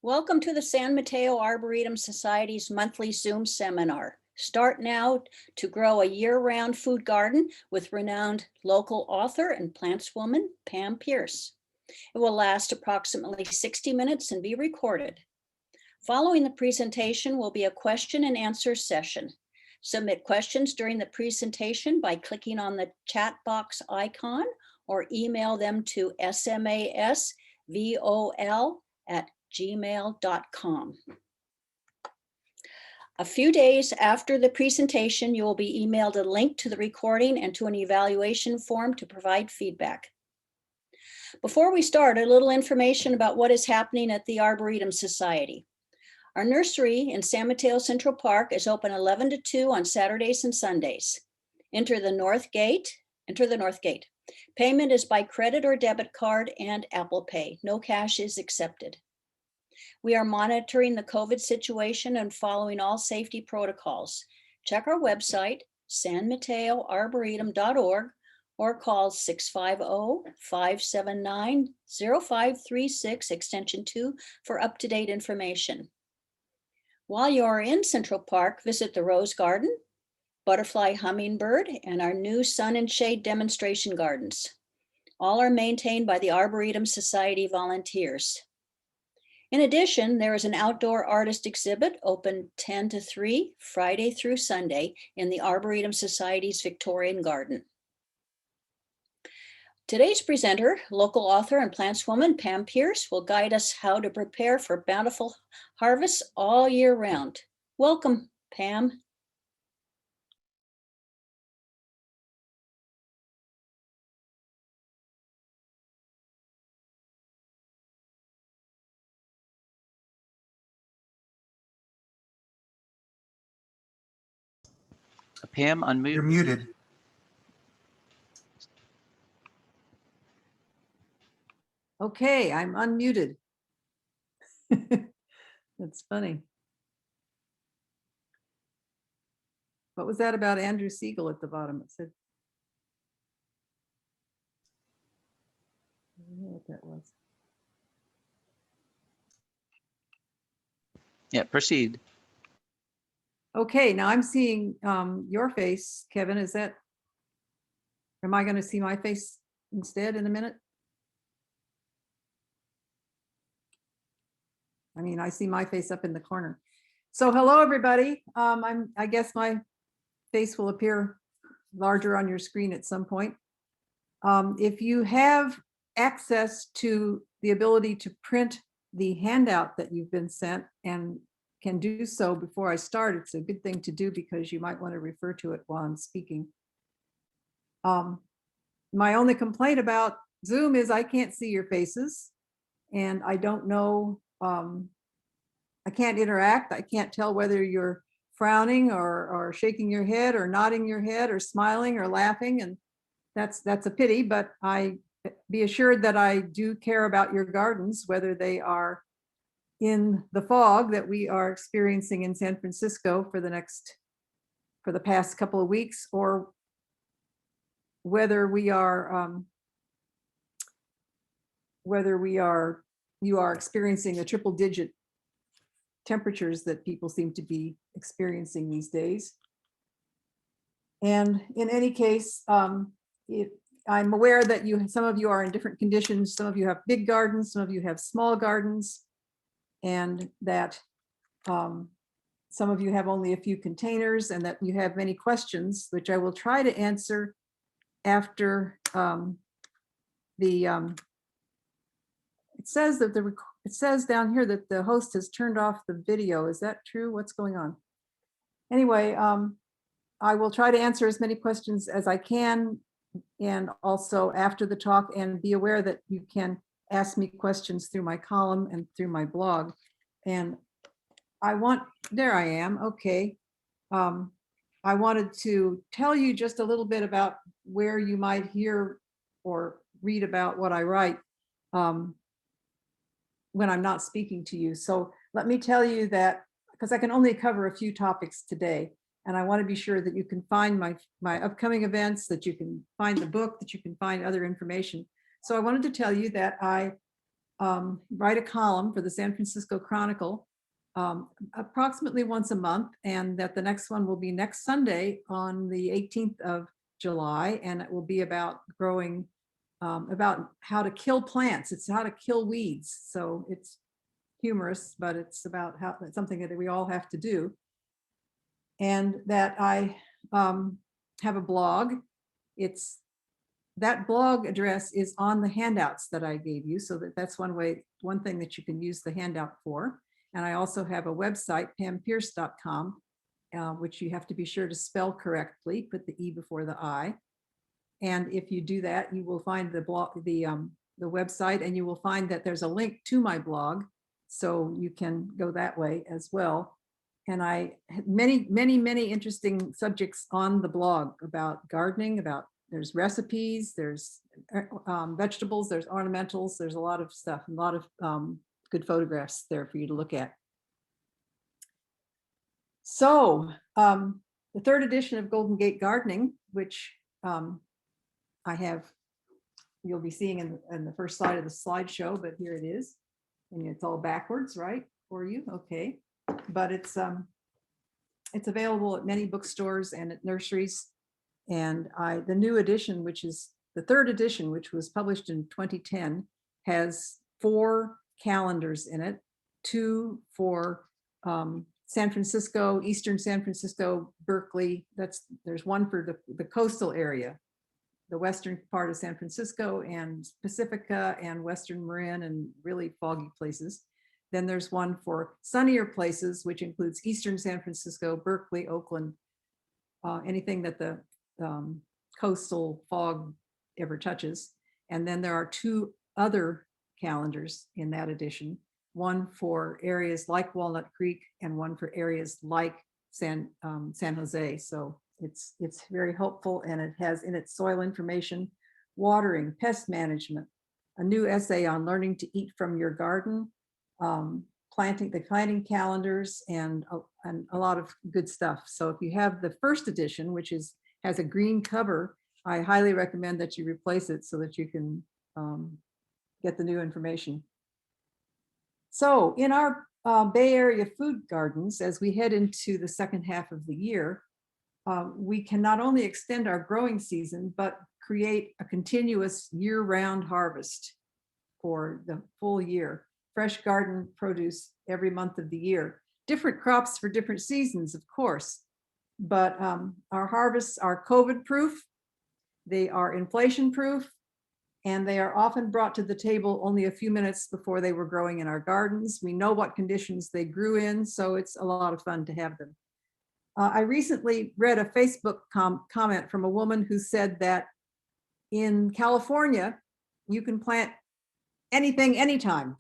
Welcome to the San Mateo Arboretum Society's monthly Zoom seminar. Start now to grow a year-round food garden with renowned local author and plantswoman Pam Peirce. It will last approximately 60 minutes and be recorded. Following the presentation will be a question and answer session. Submit questions during the presentation by clicking on the chat box icon or email them to smasvol@gmail.com. A few days after the presentation, you will be emailed a link to the recording and to an evaluation form to provide feedback. Before we start, a little information about what is happening at the Arboretum Society. Our nursery in San Mateo Central Park is open 11 to 2 on Saturdays and Sundays. Enter the north gate. Payment is by credit or debit card and Apple Pay. No cash is accepted. We are monitoring the COVID situation and following all safety protocols. Check our website, sanmateoarboretum.org, or call 650-579-0536, extension 2 for up-to-date information. While you are in Central Park, visit the Rose Garden, Butterfly Hummingbird, and our new Sun and Shade demonstration gardens. All are maintained by the Arboretum Society volunteers. In addition, there is an outdoor artist exhibit open 10 to 3, Friday through Sunday, in the Arboretum Society's Victorian Garden. Today's presenter, local author and plantswoman Pam Peirce, will guide us how to prepare for bountiful harvests all year round. Welcome, Pam. Pam, unmute. You're muted. Okay, I'm unmuted. That's funny. What was that about Andrew Siegel at the bottom? It said, I don't know what that was. Yeah, proceed. Okay, now I'm seeing your face, Kevin. Am I going to see my face instead in a minute? I mean, I see my face up in the corner. So hello, everybody. I guess my face will appear larger on your screen at some point. If you have access to the ability to print the handout that you've been sent and can do so before I start, it's a good thing to do because you might want to refer to it while I'm speaking. My only complaint about Zoom is I can't see your faces and I don't know, I can't interact. I can't tell whether you're frowning or shaking your head or nodding your head or smiling or laughing, and that's a pity, but be assured that I do care about your gardens, whether they are in the fog that we are experiencing in San Francisco for the past couple of weeks, or whether you are experiencing a triple-digit temperatures that people seem to be experiencing these days. And in any case, I'm aware that some of you are in different conditions. Some of you have big gardens, some of you have small gardens, and that some of you have only a few containers, and that you have many questions, which I will try to answer after it says down here that the host has turned off the video. Is that true? What's going on? Anyway, I will try to answer as many questions as I can, and also after the talk, and be aware that you can ask me questions through my column and through my blog. And there I am, okay. I wanted to tell you just a little bit about where you might hear or read about what I write when I'm not speaking to you. So let me tell you that, because I can only cover a few topics today, and I want to be sure that you can find my upcoming events, that you can find the book, that you can find other information. So I wanted to tell you that I write a column for the San Francisco Chronicle approximately once a month, and that the next one will be next Sunday on the 18th of July, and it will be about growing, about how to kill plants. It's how to kill weeds. So it's humorous, but it's about how it's something that we all have to do. And that I have a blog. That blog address is on the handouts that I gave you, so that's one thing that you can use the handout for. And I also have a website, pampeirce.com, which you have to be sure to spell correctly, put the E before the I. And if you do that, you will find the blog, the website, and you will find that there's a link to my blog, so you can go that way as well. And I had many, many, many interesting subjects on the blog about gardening, there's recipes, there's vegetables, there's ornamentals, there's a lot of stuff, a lot of good photographs there for you to look at. So the third edition of Golden Gate Gardening, which I have, you'll be seeing in the first slide of the slideshow, but here it is. And it's all backwards, right, for you? Okay. But it's available at many bookstores and at nurseries. And the new edition, which is the third edition, which was published in 2010, has 4 calendars in it, 2 for San Francisco, Eastern San Francisco, Berkeley. There's one for the coastal area, the western part of San Francisco and Pacifica and Western Marin and really foggy places. Then there's one for sunnier places, which includes Eastern San Francisco, Berkeley, Oakland, anything that the coastal fog ever touches. And then there are 2 other calendars in that edition, one for areas like Walnut Creek and one for areas like San Jose. So it's very helpful, and it has in it soil information, watering, pest management, a new essay on learning to eat from your garden, planting calendars, and a lot of good stuff. So if you have the first edition, which has a green cover, I highly recommend that you replace it so that you can get the new information. So in our Bay Area food gardens, as we head into the second half of the year, we can not only extend our growing season, but create a continuous year-round harvest for the full year. Fresh garden produce every month of the year. Different crops for different seasons, of course, but our harvests are COVID-proof, they are inflation-proof, and they are often brought to the table only a few minutes before they were growing in our gardens. We know what conditions they grew in, so it's a lot of fun to have them. I recently read a Facebook comment from a woman who said that in California, you can plant anything, anytime.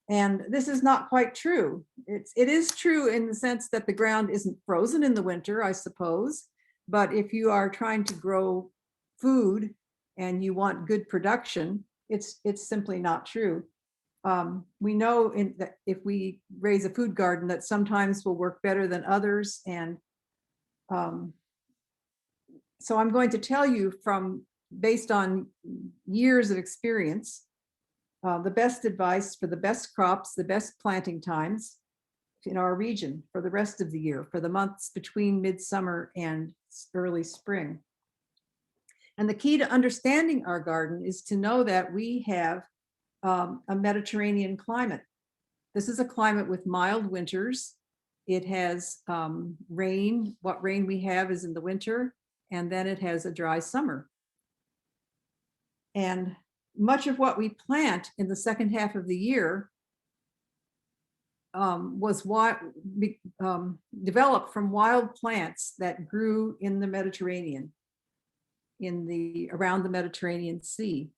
And this is not quite true. It is true in the sense that the ground isn't frozen in the winter, I suppose. But if you are trying to grow food and you want good production, it's simply not true. We know that if we raise a food garden, that sometimes will work better than others. And so I'm going to tell you based on years of experience, the best advice for the best crops, the best planting times in our region for the rest of the year, for the months between midsummer and early spring. And the key to understanding our garden is to know that we have a Mediterranean climate. This is a climate with mild winters. It has rain. What rain we have is in the winter, and then it has a dry summer. And much of what we plant in the second half of the year was developed from wild plants that grew in the Mediterranean, around the Mediterranean Sea.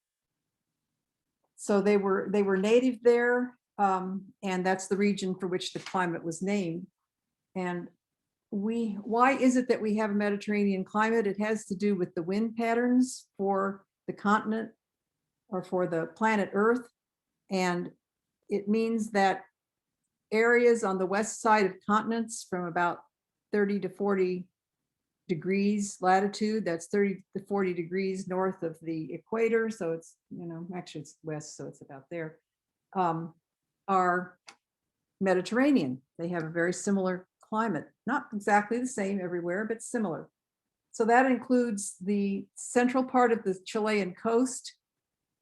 So they were native there, and that's the region for which the climate was named. And why is it that we have a Mediterranean climate? It has to do with the wind patterns for the continent or for the planet Earth. And it means that areas on the west side of continents from about 30 to 40 degrees latitude. That's 30 to 40 degrees north of the equator. So it's, actually it's west, so it's about there, are Mediterranean. They have a very similar climate, not exactly the same everywhere, but similar. So that includes the central part of the Chilean coast.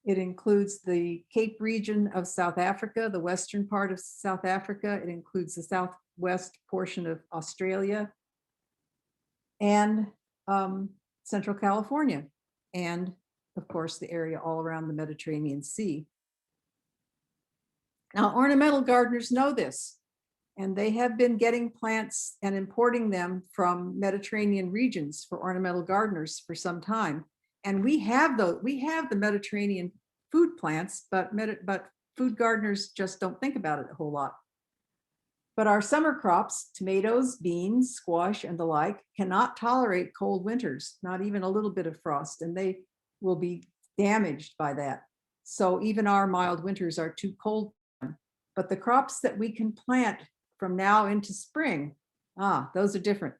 It includes the Cape region of South Africa, the western part of South Africa. It includes the southwest portion of Australia and Central California. And of course, the area all around the Mediterranean Sea. Now, ornamental gardeners know this, and they have been getting plants and importing them from Mediterranean regions for ornamental gardeners for some time. And we have the Mediterranean food plants, but food gardeners just don't think about it a whole lot. But our summer crops, tomatoes, beans, squash, and the like, cannot tolerate cold winters, not even a little bit of frost, and they will be damaged by that. So even our mild winters are too cold. But the crops that we can plant from now into spring, those are different.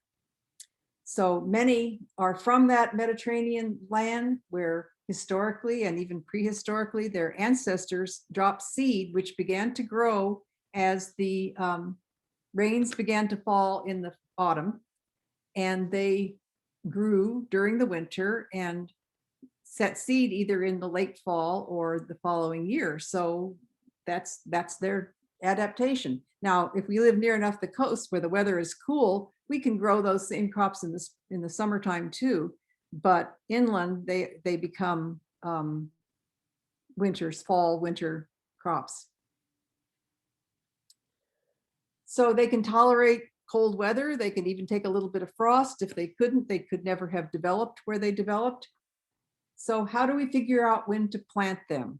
So many are from that Mediterranean land where historically and even prehistorically their ancestors dropped seed, which began to grow as the rains began to fall in the autumn, and they grew during the winter and set seed either in the late fall or the following year. So that's their adaptation. Now, if we live near enough the coast where the weather is cool, we can grow those same crops in the summertime too. But inland, they become fall, winter crops. So they can tolerate cold weather. They can even take a little bit of frost. If they couldn't, they could never have developed where they developed. So how do we figure out when to plant them?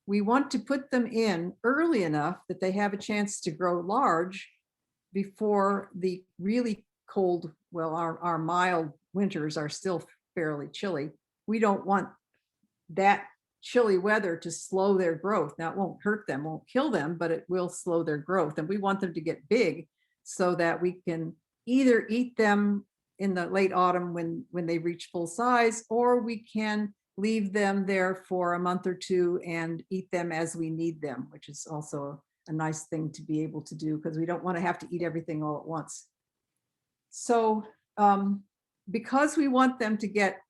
We want to put them in early enough that they have a chance to grow large before the really cold, well, our mild winters are still fairly chilly. We don't want that chilly weather to slow their growth. Now, it won't hurt them, won't kill them, but it will slow their growth. And we want them to get big so that we can either eat them in the late autumn when they reach full size, or we can leave them there for a month or two and eat them as we need them, which is also a nice thing to be able to do because we don't want to have to eat everything all at once. So because we want them to get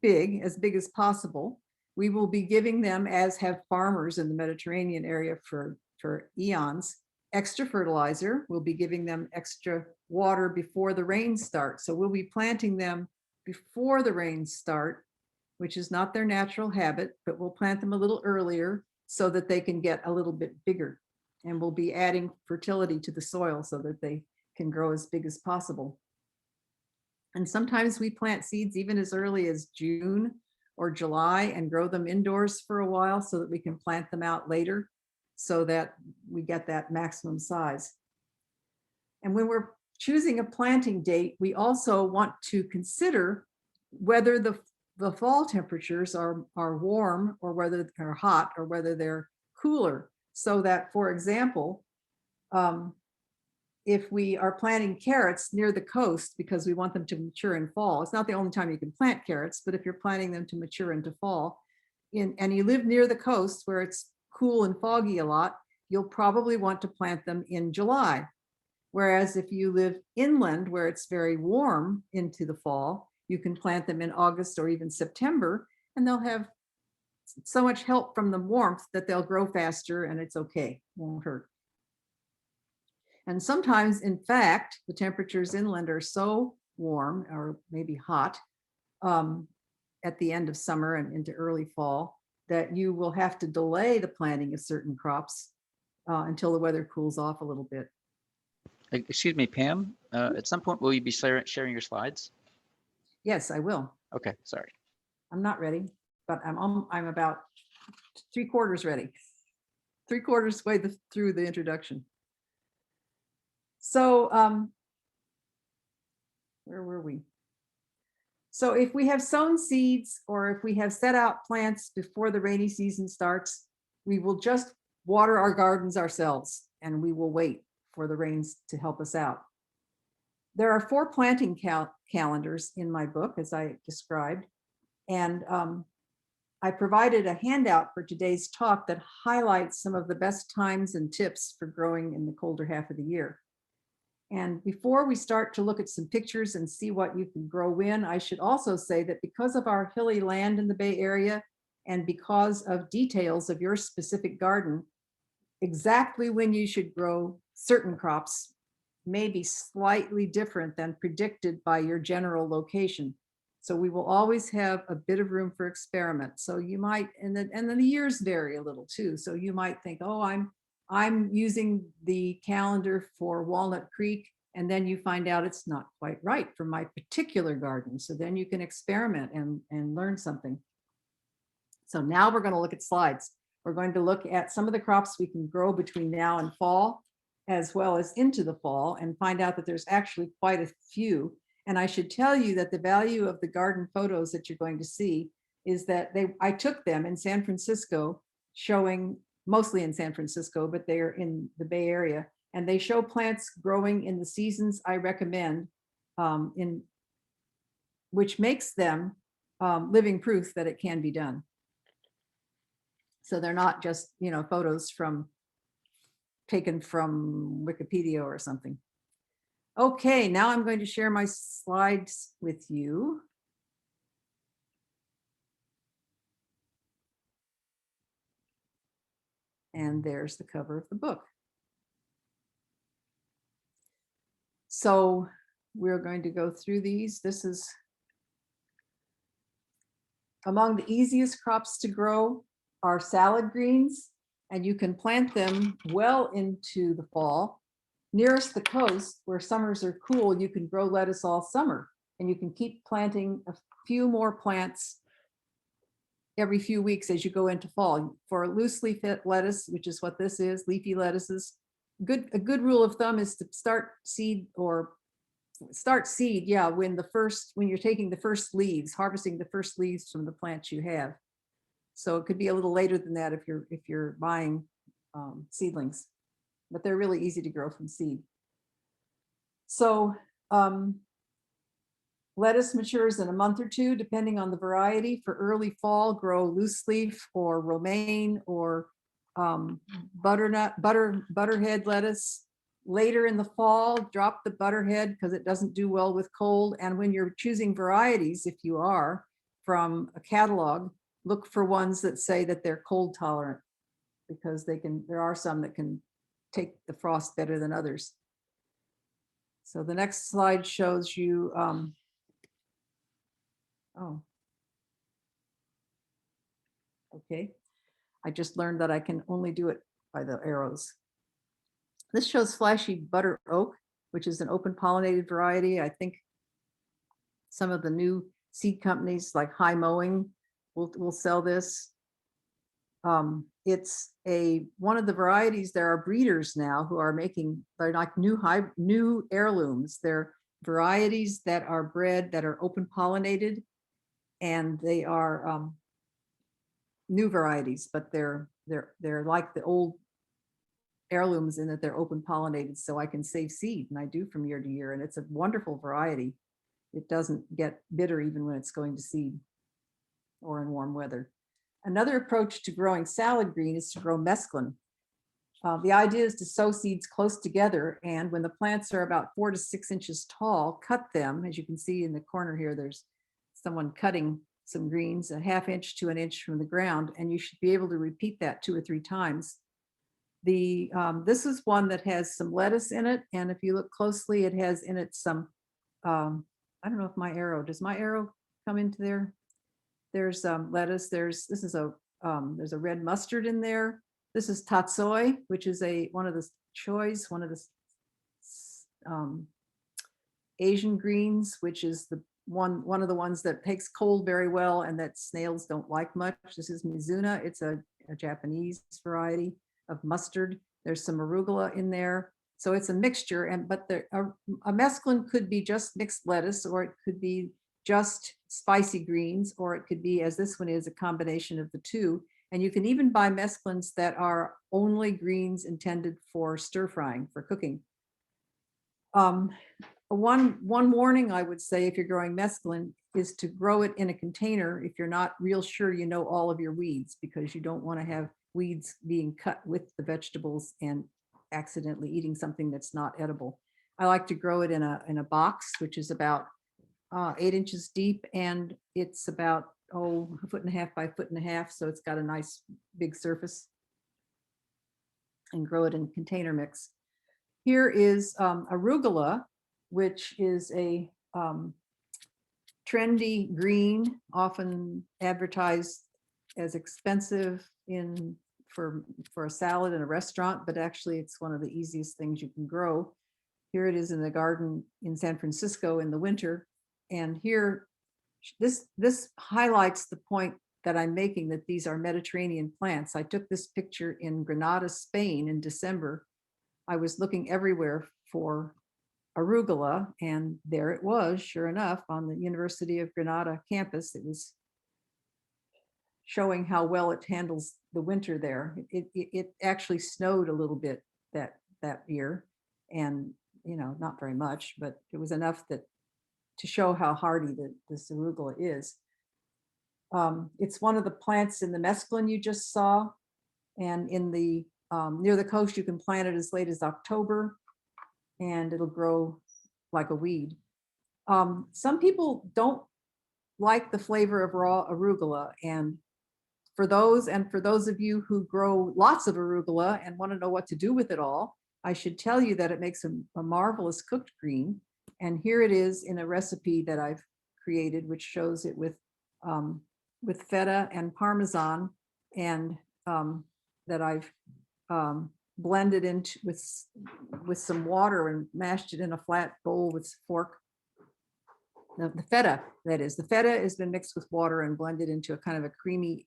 big, as big as possible, we will be giving them, as have farmers in the Mediterranean area for eons, extra fertilizer. We'll be giving them extra water before the rains start. So we'll be planting them before the rains start, which is not their natural habit, but we'll plant them a little earlier so that they can get a little bit bigger. And we'll be adding fertility to the soil so that they can grow as big as possible. And sometimes we plant seeds even as early as June or July and grow them indoors for a while so that we can plant them out later so that we get that maximum size. And when we're choosing a planting date, we also want to consider whether the fall temperatures are warm or whether they're hot or whether they're cooler. So that, for example, if we are planting carrots near the coast because we want them to mature in fall, it's not the only time you can plant carrots, but if you're planting them to mature into fall, and you live near the coast where it's cool and foggy a lot, you'll probably want to plant them in July. Whereas if you live inland where it's very warm into the fall, you can plant them in August or even September, and they'll have so much help from the warmth that they'll grow faster and it's okay, won't hurt. And sometimes, in fact, the temperatures inland are so warm or maybe hot at the end of summer and into early fall that you will have to delay the planting of certain crops until the weather cools off a little bit. Excuse me, Pam, at some point, will you be sharing your slides? Yes, I will. Okay, sorry. I'm not ready, but I'm about 3/4 ready. 3/4 way through the introduction. So where were we? So if we have sown seeds or if we have set out plants before the rainy season starts, we will just water our gardens ourselves and we will wait for the rains to help us out. There are 4 planting calendars in my book, as I described. And I provided a handout for today's talk that highlights some of the best times and tips for growing in the colder half of the year. And before we start to look at some pictures and see what you can grow in, I should also say that because of our hilly land in the Bay Area and because of details of your specific garden, exactly when you should grow certain crops may be slightly different than predicted by your general location. So we will always have a bit of room for experiment. So you might, and then the years vary a little too. So you might think, oh, I'm using the calendar for Walnut Creek, and then you find out it's not quite right for my particular garden. So then you can experiment and learn something. So now we're going to look at slides. We're going to look at some of the crops we can grow between now and fall, as well as into the fall, and find out that there's actually quite a few. And I should tell you that the value of the garden photos that you're going to see is that I took them in San Francisco, showing mostly in San Francisco, but they're in the Bay Area, and they show plants growing in the seasons I recommend, which makes them living proof that it can be done. So they're not just, photos taken from Wikipedia or something. Okay, now I'm going to share my slides with you. And there's the cover of the book. So we're going to go through these. This is among the easiest crops to grow are salad greens, and you can plant them well into the fall. Nearest the coast, where summers are cool, you can grow lettuce all summer, and you can keep planting a few more plants every few weeks as you go into fall. For loose leaf lettuce, which is what this is, leafy lettuces, a good rule of thumb is to start seed, when you're taking the first leaves, harvesting the first leaves from the plants you have. So it could be a little later than that if you're buying seedlings, but they're really easy to grow from seed. So lettuce matures in a month or two, depending on the variety. For early fall, grow loose leaf or romaine or butterhead lettuce. Later in the fall, drop the butterhead because it doesn't do well with cold. And when you're choosing varieties, if you are from a catalog, look for ones that say that they're cold tolerant, because there are some that can take the frost better than others. So the next slide shows you, okay. I just learned that I can only do it by the arrows. This shows flashy butter oak, which is an open pollinated variety. I think some of the new seed companies like High Mowing will sell this. It's one of the varieties. There are breeders now who are they're like new heirlooms. They're varieties that are bred that are open pollinated, and they are new varieties, but they're like the old heirlooms in that they're open pollinated, so I can save seed, and I do from year to year, and it's a wonderful variety. It doesn't get bitter even when it's going to seed or in warm weather. Another approach to growing salad green is to grow mesclun. The idea is to sow seeds close together, and when the plants are about 4 to 6 inches tall, cut them. As you can see in the corner here, there's someone cutting some greens a ½ inch to 1 inch from the ground, and you should be able to repeat that 2 or 3 times. This is one that has some lettuce in it, and if you look closely, it has in it some, I don't know if does my arrow come into there? There's lettuce, there's a red mustard in there. This is tatsoi, which is one of the Asian greens, which is one of the ones that takes cold very well and that snails don't like much. This is Mizuna. It's a Japanese variety of mustard. There's some arugula in there. So it's a mixture, but a mesclun could be just mixed lettuce, or it could be just spicy greens, or it could be, as this one is, a combination of the two. And you can even buy mescluns that are only greens intended for stir frying, for cooking. one warning I would say if you're growing mesclun is to grow it in a container if you're not real sure you know all of your weeds, because you don't want to have weeds being cut with the vegetables and accidentally eating something that's not edible. I like to grow it in a box, which is about 8 inches deep, and it's about 1.5 by 1.5 feet, so it's got a nice big surface, and grow it in container mix. Here is arugula, which is a trendy green, often advertised as expensive for a salad in a restaurant, but actually it's one of the easiest things you can grow. Here it is in the garden in San Francisco in the winter. And here, this highlights the point that I'm making, that these are Mediterranean plants. I took this picture in Granada, Spain in December. I was looking everywhere for arugula, and there it was, sure enough, on the University of Granada campus. It was showing how well it handles the winter there. It actually snowed a little bit that year, and not very much, but it was enough to show how hardy this arugula is. It's one of the plants in the mesclun you just saw, and in the near the coast you can plant it as late as October, and it'll grow like a weed. Some people don't like the flavor of raw arugula, and for those of you who grow lots of arugula and want to know what to do with it all, I should tell you that it makes a marvelous cooked green. And here it is in a recipe that I've created, which shows it with feta and Parmesan, and that I've blended into with some water and mashed it in a flat bowl with a fork. Now, the feta has been mixed with water and blended into a kind of a creamy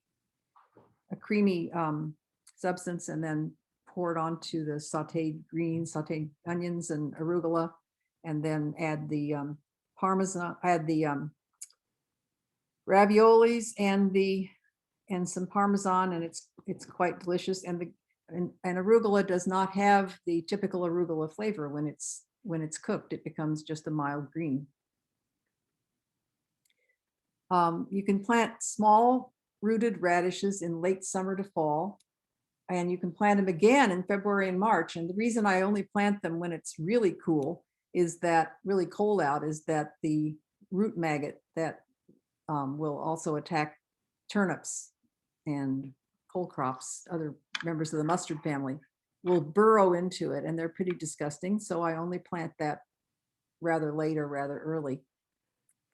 substance, and then poured onto the sauteed greens, sauteed onions and arugula, and then add the Parmesan, add the raviolis and some Parmesan, and it's quite delicious. And arugula does not have the typical arugula flavor when it's cooked. It becomes just a mild green. You can plant small rooted radishes in late summer to fall, and you can plant them again in February and March. And the reason I only plant them when it's really cool really cold out, is that the root maggot that will also attack turnips and cole crops, other members of the mustard family, will burrow into it, and they're pretty disgusting. So I only plant that rather late or rather early.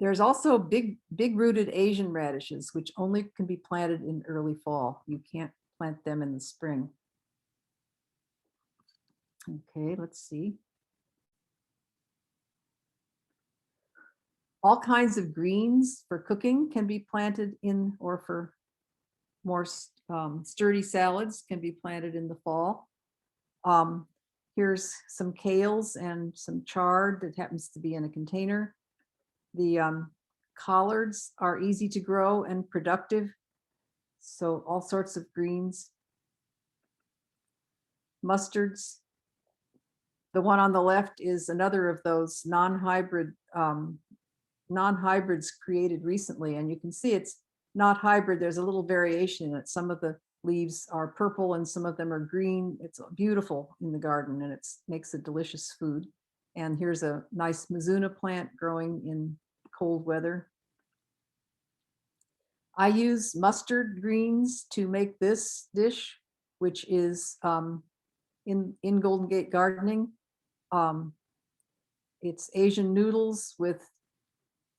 There's also big rooted Asian radishes, which only can be planted in early fall. You can't plant them in the spring. Okay, let's see. All kinds of greens for cooking can be planted in, or for more sturdy salads can be planted in the fall. Here's some kales and some chard that happens to be in a container. The collards are easy to grow and productive, so all sorts of greens. Mustards. The one on the left is another of those non-hybrids created recently, and you can see it's not hybrid. There's a little variation in it. Some of the leaves are purple and some of them are green. It's beautiful in the garden, and it makes a delicious food. And here's a nice Mizuna plant growing in cold weather. I use mustard greens to make this dish, which is in Golden Gate Gardening. It's Asian noodles with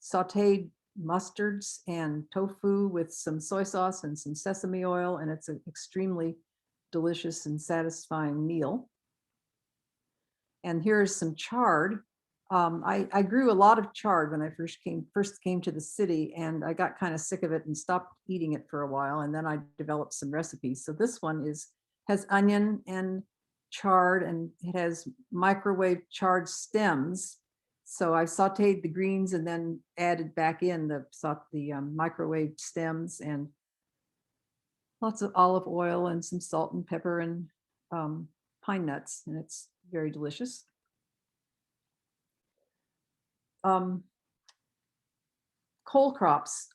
sauteed mustards and tofu with some soy sauce and some sesame oil, and it's an extremely delicious and satisfying meal. And here's some chard. I grew a lot of chard when I first came to the city, and I got kind of sick of it and stopped eating it for a while, and then I developed some recipes. So this one has onion and chard, and it has microwave chard stems. So I sauteed the greens and then added back in the microwave stems, and lots of olive oil and some salt and pepper and pine nuts, and it's very delicious. Cole crops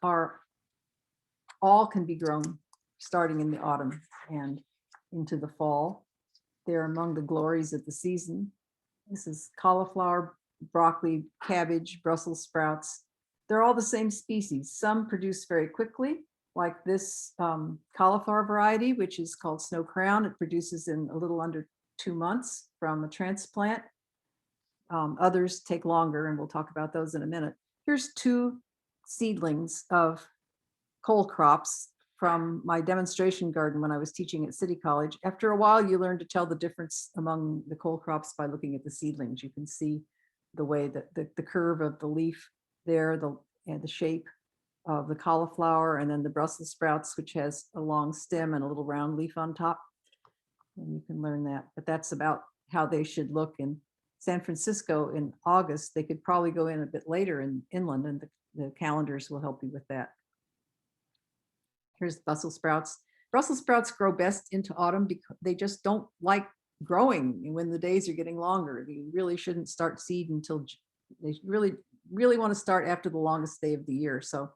all can be grown starting in the autumn and into the fall. They're among the glories of the season. This is cauliflower, broccoli, cabbage, Brussels sprouts. They're all the same species. Some produce very quickly, like this cauliflower variety, which is called Snow Crown. It produces in a little under 2 months from a transplant. Others take longer, and we'll talk about those in a minute. Here's 2 seedlings of cole crops from my demonstration garden when I was teaching at City College. After a while, you learn to tell the difference among the cole crops by looking at the seedlings. You can see the way that the curve of the leaf there, and the shape of the cauliflower, and then the Brussels sprouts, which has a long stem and a little round leaf on top. And you can learn that, but that's about how they should look in San Francisco in August. They could probably go in a bit later in inland, and the calendars will help you with that. Here's Brussels sprouts. Brussels sprouts grow best into autumn because they just don't like growing when the days are getting longer. You really shouldn't start seed until they really want to start after the longest day of the year. So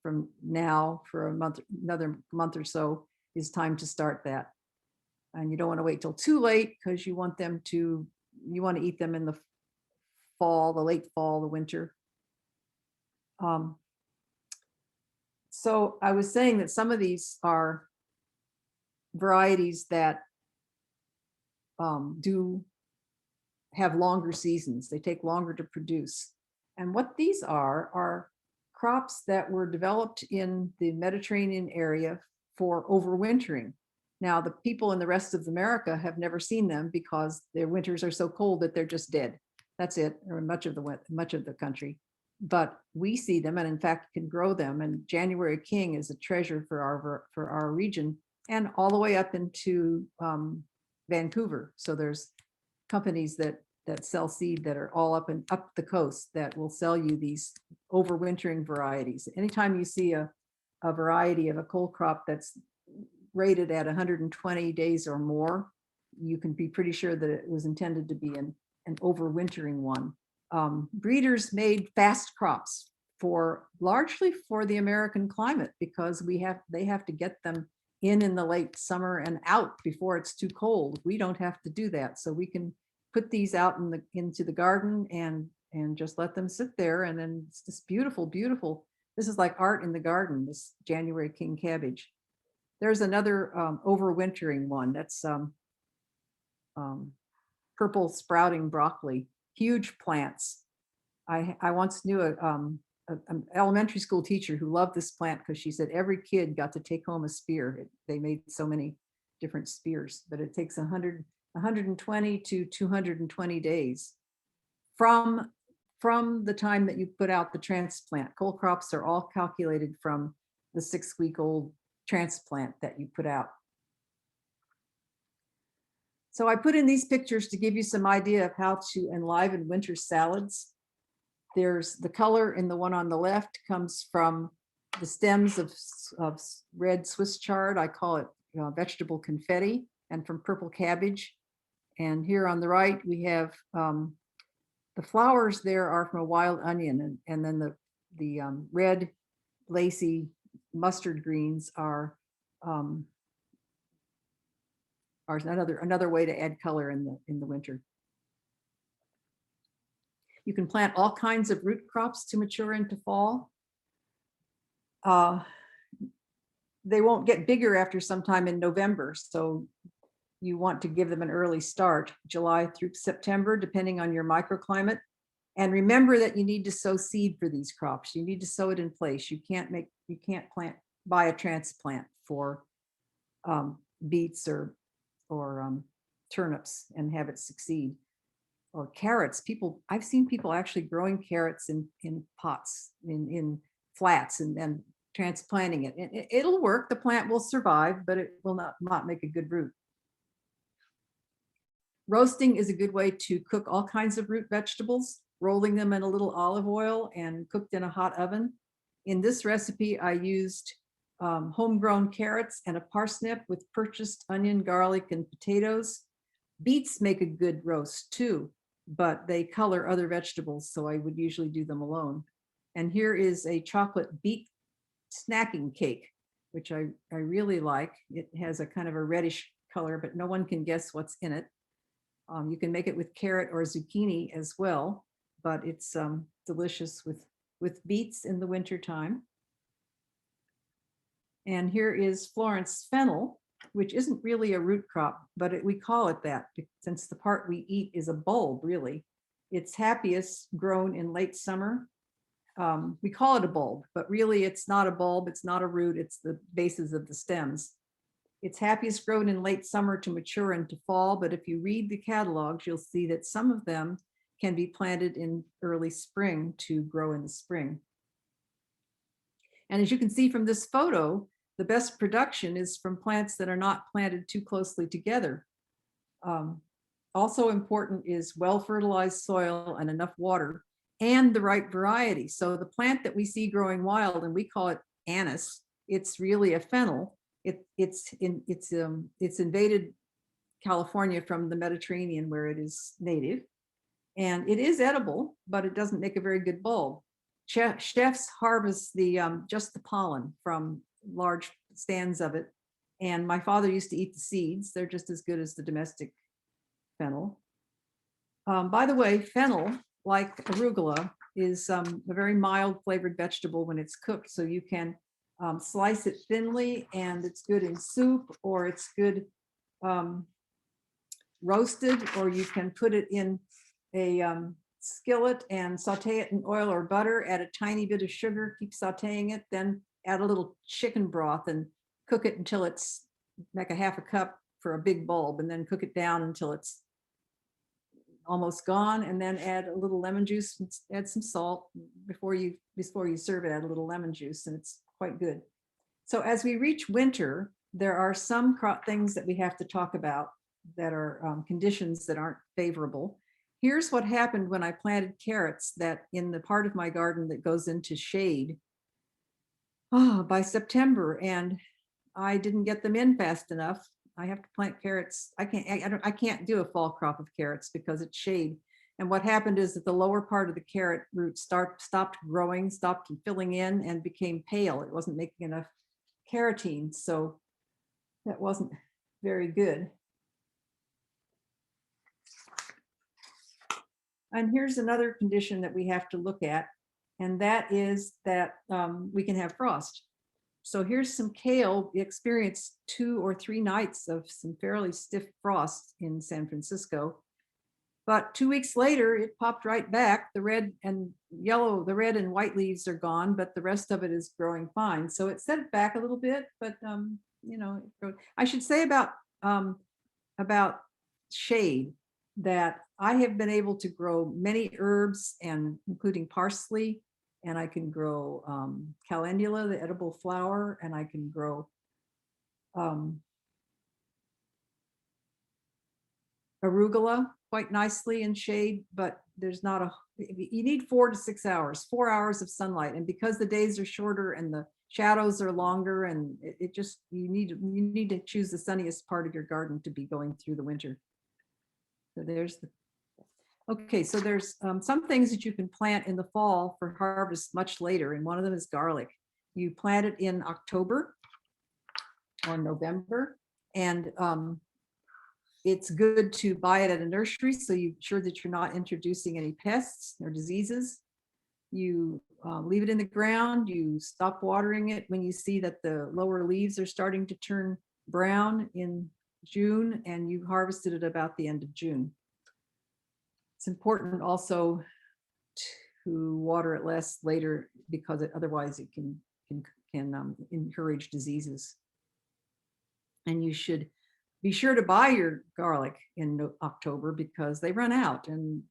from now for a month, another month or so is time to start that. And you don't want to wait till too late, because you want to eat them in the fall, the late fall, the winter. So I was saying that some of these are varieties that do have longer seasons. They take longer to produce. And what these are crops that were developed in the Mediterranean area for overwintering. Now, the people in the rest of America have never seen them because their winters are so cold that they're just dead. That's it, or much of the country. But we see them, and in fact can grow them. And January King is a treasure for our region, and all the way up into Vancouver. So there's companies that sell seed that are all up the coast that will sell you these overwintering varieties. Anytime you see a variety of a cole crop that's rated at 120 days or more, you can be pretty sure that it was intended to be an overwintering one. Breeders made fast crops largely for the American climate, because they have to get them in the late summer and out before it's too cold. We don't have to do that, so we can put these out into the garden and just let them sit there, and then it's this beautiful. This is like art in the garden. This January King cabbage. There's another overwintering one. That's purple sprouting broccoli. Huge plants. I once knew an elementary school teacher who loved this plant because she said every kid got to take home a spear. They made so many different spears, but it takes 120 to 220 days from the time that you put out the transplant. Cole crops are all calculated from the 6-week-old transplant that you put out. So I put in these pictures to give you some idea of how to enliven winter salads. There's the color in the one on the left comes from the stems of red Swiss chard. I call it vegetable confetti, and from purple cabbage. And here on the right, we have the flowers there are from a wild onion, and then the red lacy mustard greens are another way to add color in the winter. You can plant all kinds of root crops to mature into fall. They won't get bigger after sometime in November, so you want to give them an early start, July through September, depending on your microclimate. And remember that you need to sow seed for these crops. You need to sow it in place. You can't buy a transplant for beets or turnips and have it succeed. Or carrots. I've seen people actually growing carrots in pots, in flats, and then transplanting it. It'll work. The plant will survive, but it will not make a good root. Roasting is a good way to cook all kinds of root vegetables, rolling them in a little olive oil and cooked in a hot oven. In this recipe, I used homegrown carrots and a parsnip with purchased onion, garlic, and potatoes. Beets make a good roast too. but they color other vegetables, so I would usually do them alone. And here is a chocolate beet snacking cake, which I really like. It has a kind of a reddish color, but no one can guess what's in it. You can make it with carrot or zucchini as well, but it's delicious with beets in the winter time. And here is Florence Fennel, which isn't really a root crop, but we call it that since the part we eat is a bulb, really. It's happiest grown in late summer. We call it a bulb, but really it's not a bulb, it's not a root, it's the bases of the stems. It's happiest grown in late summer to mature into fall, but if you read the catalogs, you'll see that some of them can be planted in early spring to grow in the spring. And as you can see from this photo, the best production is from plants that are not planted too closely together. Also important is well-fertilized soil and enough water and the right variety. So the plant that we see growing wild, and we call it anise, it's really a fennel. It's invaded California from the Mediterranean where it is native. And it is edible, but it doesn't make a very good bulb. Chefs harvest just the pollen from large stands of it. And my father used to eat the seeds. They're just as good as the domestic fennel. By the way, fennel, like arugula, is a very mild flavored vegetable when it's cooked. So you can slice it thinly, and it's good in soup, or it's good roasted, or you can put it in a skillet and saute it in oil or butter, add a tiny bit of sugar, keep sauteing it, then add a little chicken broth and cook it until it's like a half a cup for a big bulb, and then cook it down until it's almost gone, and then add a little lemon juice, add some salt before you serve it, add a little lemon juice, and it's quite good. So as we reach winter, there are some things that we have to talk about that are conditions that aren't favorable. Here's what happened when I planted carrots that in the part of my garden that goes into shade by September, and I didn't get them in fast enough. I have to plant carrots. I can't do a fall crop of carrots because it's shade. And what happened is that the lower part of the carrot root stopped growing, stopped filling in, and became pale. It wasn't making enough carotene, so that wasn't very good. And here's another condition that we have to look at, and that is that we can have frost. So here's some kale. We experienced 2 or 3 nights of some fairly stiff frost in San Francisco. But 2 weeks later, it popped right back. The red and white leaves are gone, but the rest of it is growing fine. So it set it back a little bit, but I should say about shade that I have been able to grow many herbs, and including parsley, and I can grow calendula, the edible flower, and I can grow arugula quite nicely in shade, but there's not you need 4 to 6 hours, 4 hours of sunlight. And because the days are shorter and the shadows are longer, and you need to choose the sunniest part of your garden to be going through the winter. So there's so there's some things that you can plant in the fall for harvest much later, and one of them is garlic. You plant it in October or November, and it's good to buy it at a nursery, so you're sure that you're not introducing any pests or diseases. You leave it in the ground, you stop watering it when you see that the lower leaves are starting to turn brown in June, and you harvested it about the end of June. It's important also to water it less later, because otherwise it can encourage diseases. And you should be sure to buy your garlic in October, because they run out. And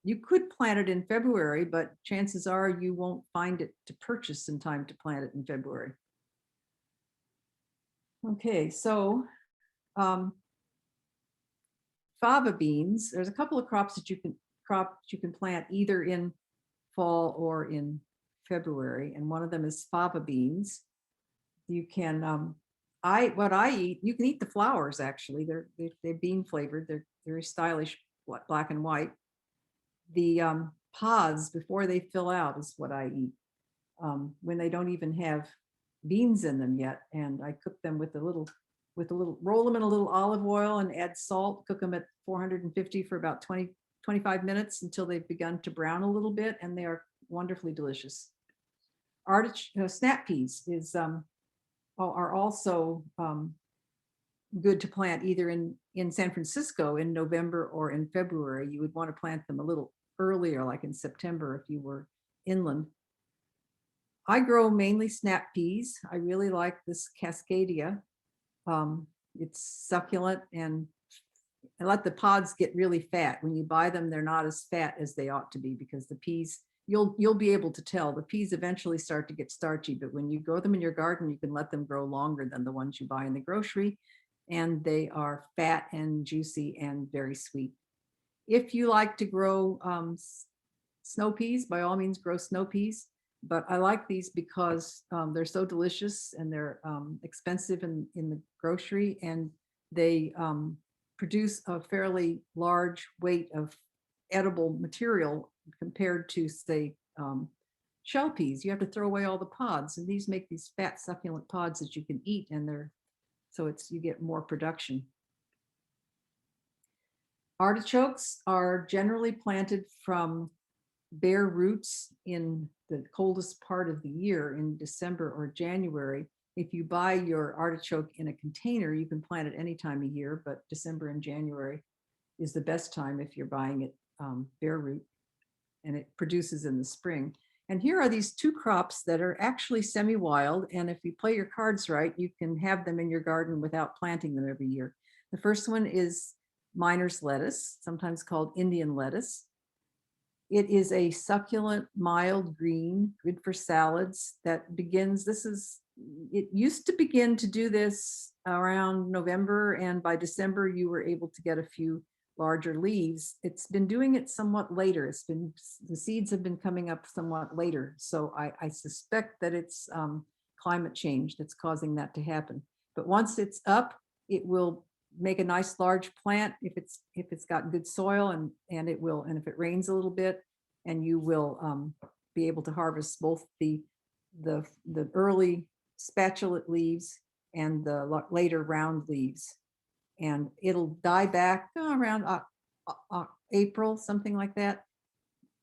you could plant it in February, but chances are you won't find it to purchase in time to plant it in February. Okay, so fava beans, there's a couple of crops that you can plant either in fall or in February, and one of them is fava beans. You can what I eat, you can eat the flowers. Actually, they're bean flavored. They're very stylish, black and white. The pods before they fill out is what I eat, when they don't even have beans in them yet. And I cook them with a little, roll them in a little olive oil and add salt, cook them at 450 for about 25 minutes until they've begun to brown a little bit, and they are wonderfully delicious. Snap peas are also good to plant either in San Francisco in November or in February. You would want to plant them a little earlier, like in September if you were inland. I grow mainly snap peas. I really like this Cascadia. It's succulent, and I let the pods get really fat. When you buy them, they're not as fat as they ought to be, because the peas, you'll be able to tell the peas eventually start to get starchy, but when you grow them in your garden, you can let them grow longer than the ones you buy in the grocery, and they are fat and juicy and very sweet. If you like to grow snow peas, by all means grow snow peas, but I like these because they're so delicious, and they're expensive in the grocery, and they produce a fairly large weight of edible material compared to, say, shell peas. You have to throw away all the pods, and these make these fat succulent pods that you can eat, and you get more production. Artichokes are generally planted from bare roots in the coldest part of the year, in December or January. If you buy your artichoke in a container, you can plant it any time of year, but December and January is the best time if you're buying it bare root, and it produces in the spring. And here are these two crops that are actually semi-wild, and if you play your cards right, you can have them in your garden without planting them every year. The first one is miner's lettuce, sometimes called Indian lettuce. It is a succulent, mild green, good for salads, that begins, it used to begin to do this around November, and by December you were able to get a few larger leaves. It's been doing it somewhat later. The seeds have been coming up somewhat later. So I suspect that it's climate change that's causing that to happen. But once it's up, it will make a nice large plant if it's got good soil, and if it rains a little bit, and you will be able to harvest both the early spatulate leaves and the later round leaves. And it'll die back around April, something like that.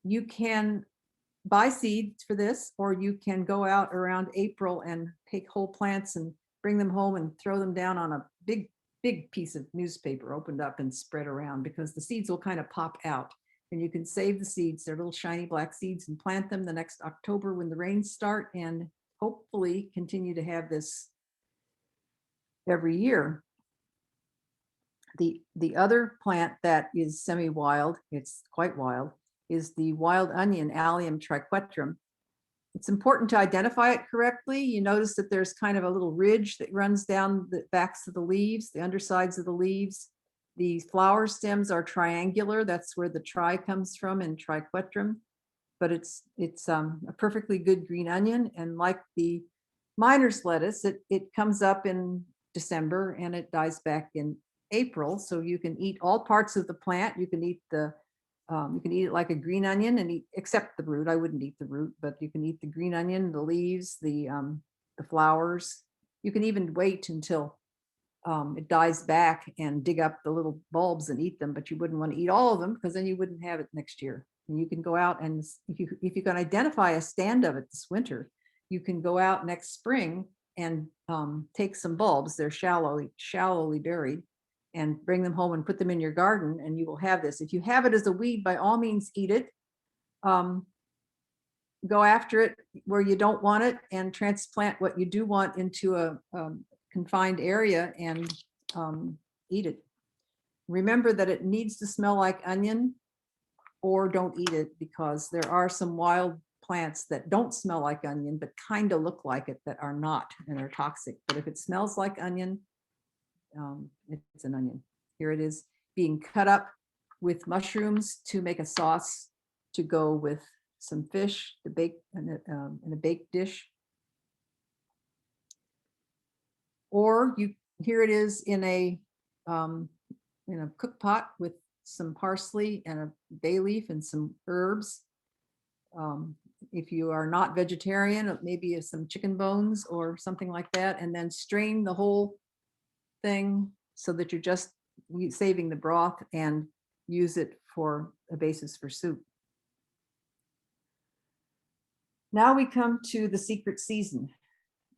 You can buy seeds for this, or you can go out around April and take whole plants and bring them home and throw them down on a big piece of newspaper, opened up and spread around, because the seeds will kind of pop out, and you can save the seeds. They're little shiny black seeds, and plant them the next October when the rains start, and hopefully continue to have this every year. The other plant that is semi-wild, it's quite wild, is the wild onion, Allium triquetrum. It's important to identify it correctly. You notice that there's kind of a little ridge that runs down the backs of the leaves, the undersides of the leaves. The flower stems are triangular. That's where the tri comes from in triquetrum. But it's a perfectly good green onion. And like the miner's lettuce, it comes up in December and it dies back in April. So you can eat all parts of the plant. You can eat it like a green onion and except the root. I wouldn't eat the root, but you can eat the green onion, the leaves, the flowers. You can even wait until it dies back and dig up the little bulbs and eat them, but you wouldn't want to eat all of them, because then you wouldn't have it next year. And you can go out, and if you can identify a stand of it this winter, you can go out next spring and take some bulbs. They're shallowly buried, and bring them home and put them in your garden, and you will have this. If you have it as a weed, by all means eat it. Go after it where you don't want it, and transplant what you do want into a confined area and eat it. Remember that it needs to smell like onion, or don't eat it, because there are some wild plants that don't smell like onion but kind of look like it, that are not, and are toxic. But if it smells like onion, it's an onion. Here it is being cut up with mushrooms to make a sauce to go with some fish to bake in a baked dish. Or here it is in a cook pot with some parsley and a bay leaf and some herbs. If you are not vegetarian, maybe some chicken bones or something like that, and then strain the whole thing so that you're just saving the broth and use it for a basis for soup. Now we come to the secret season,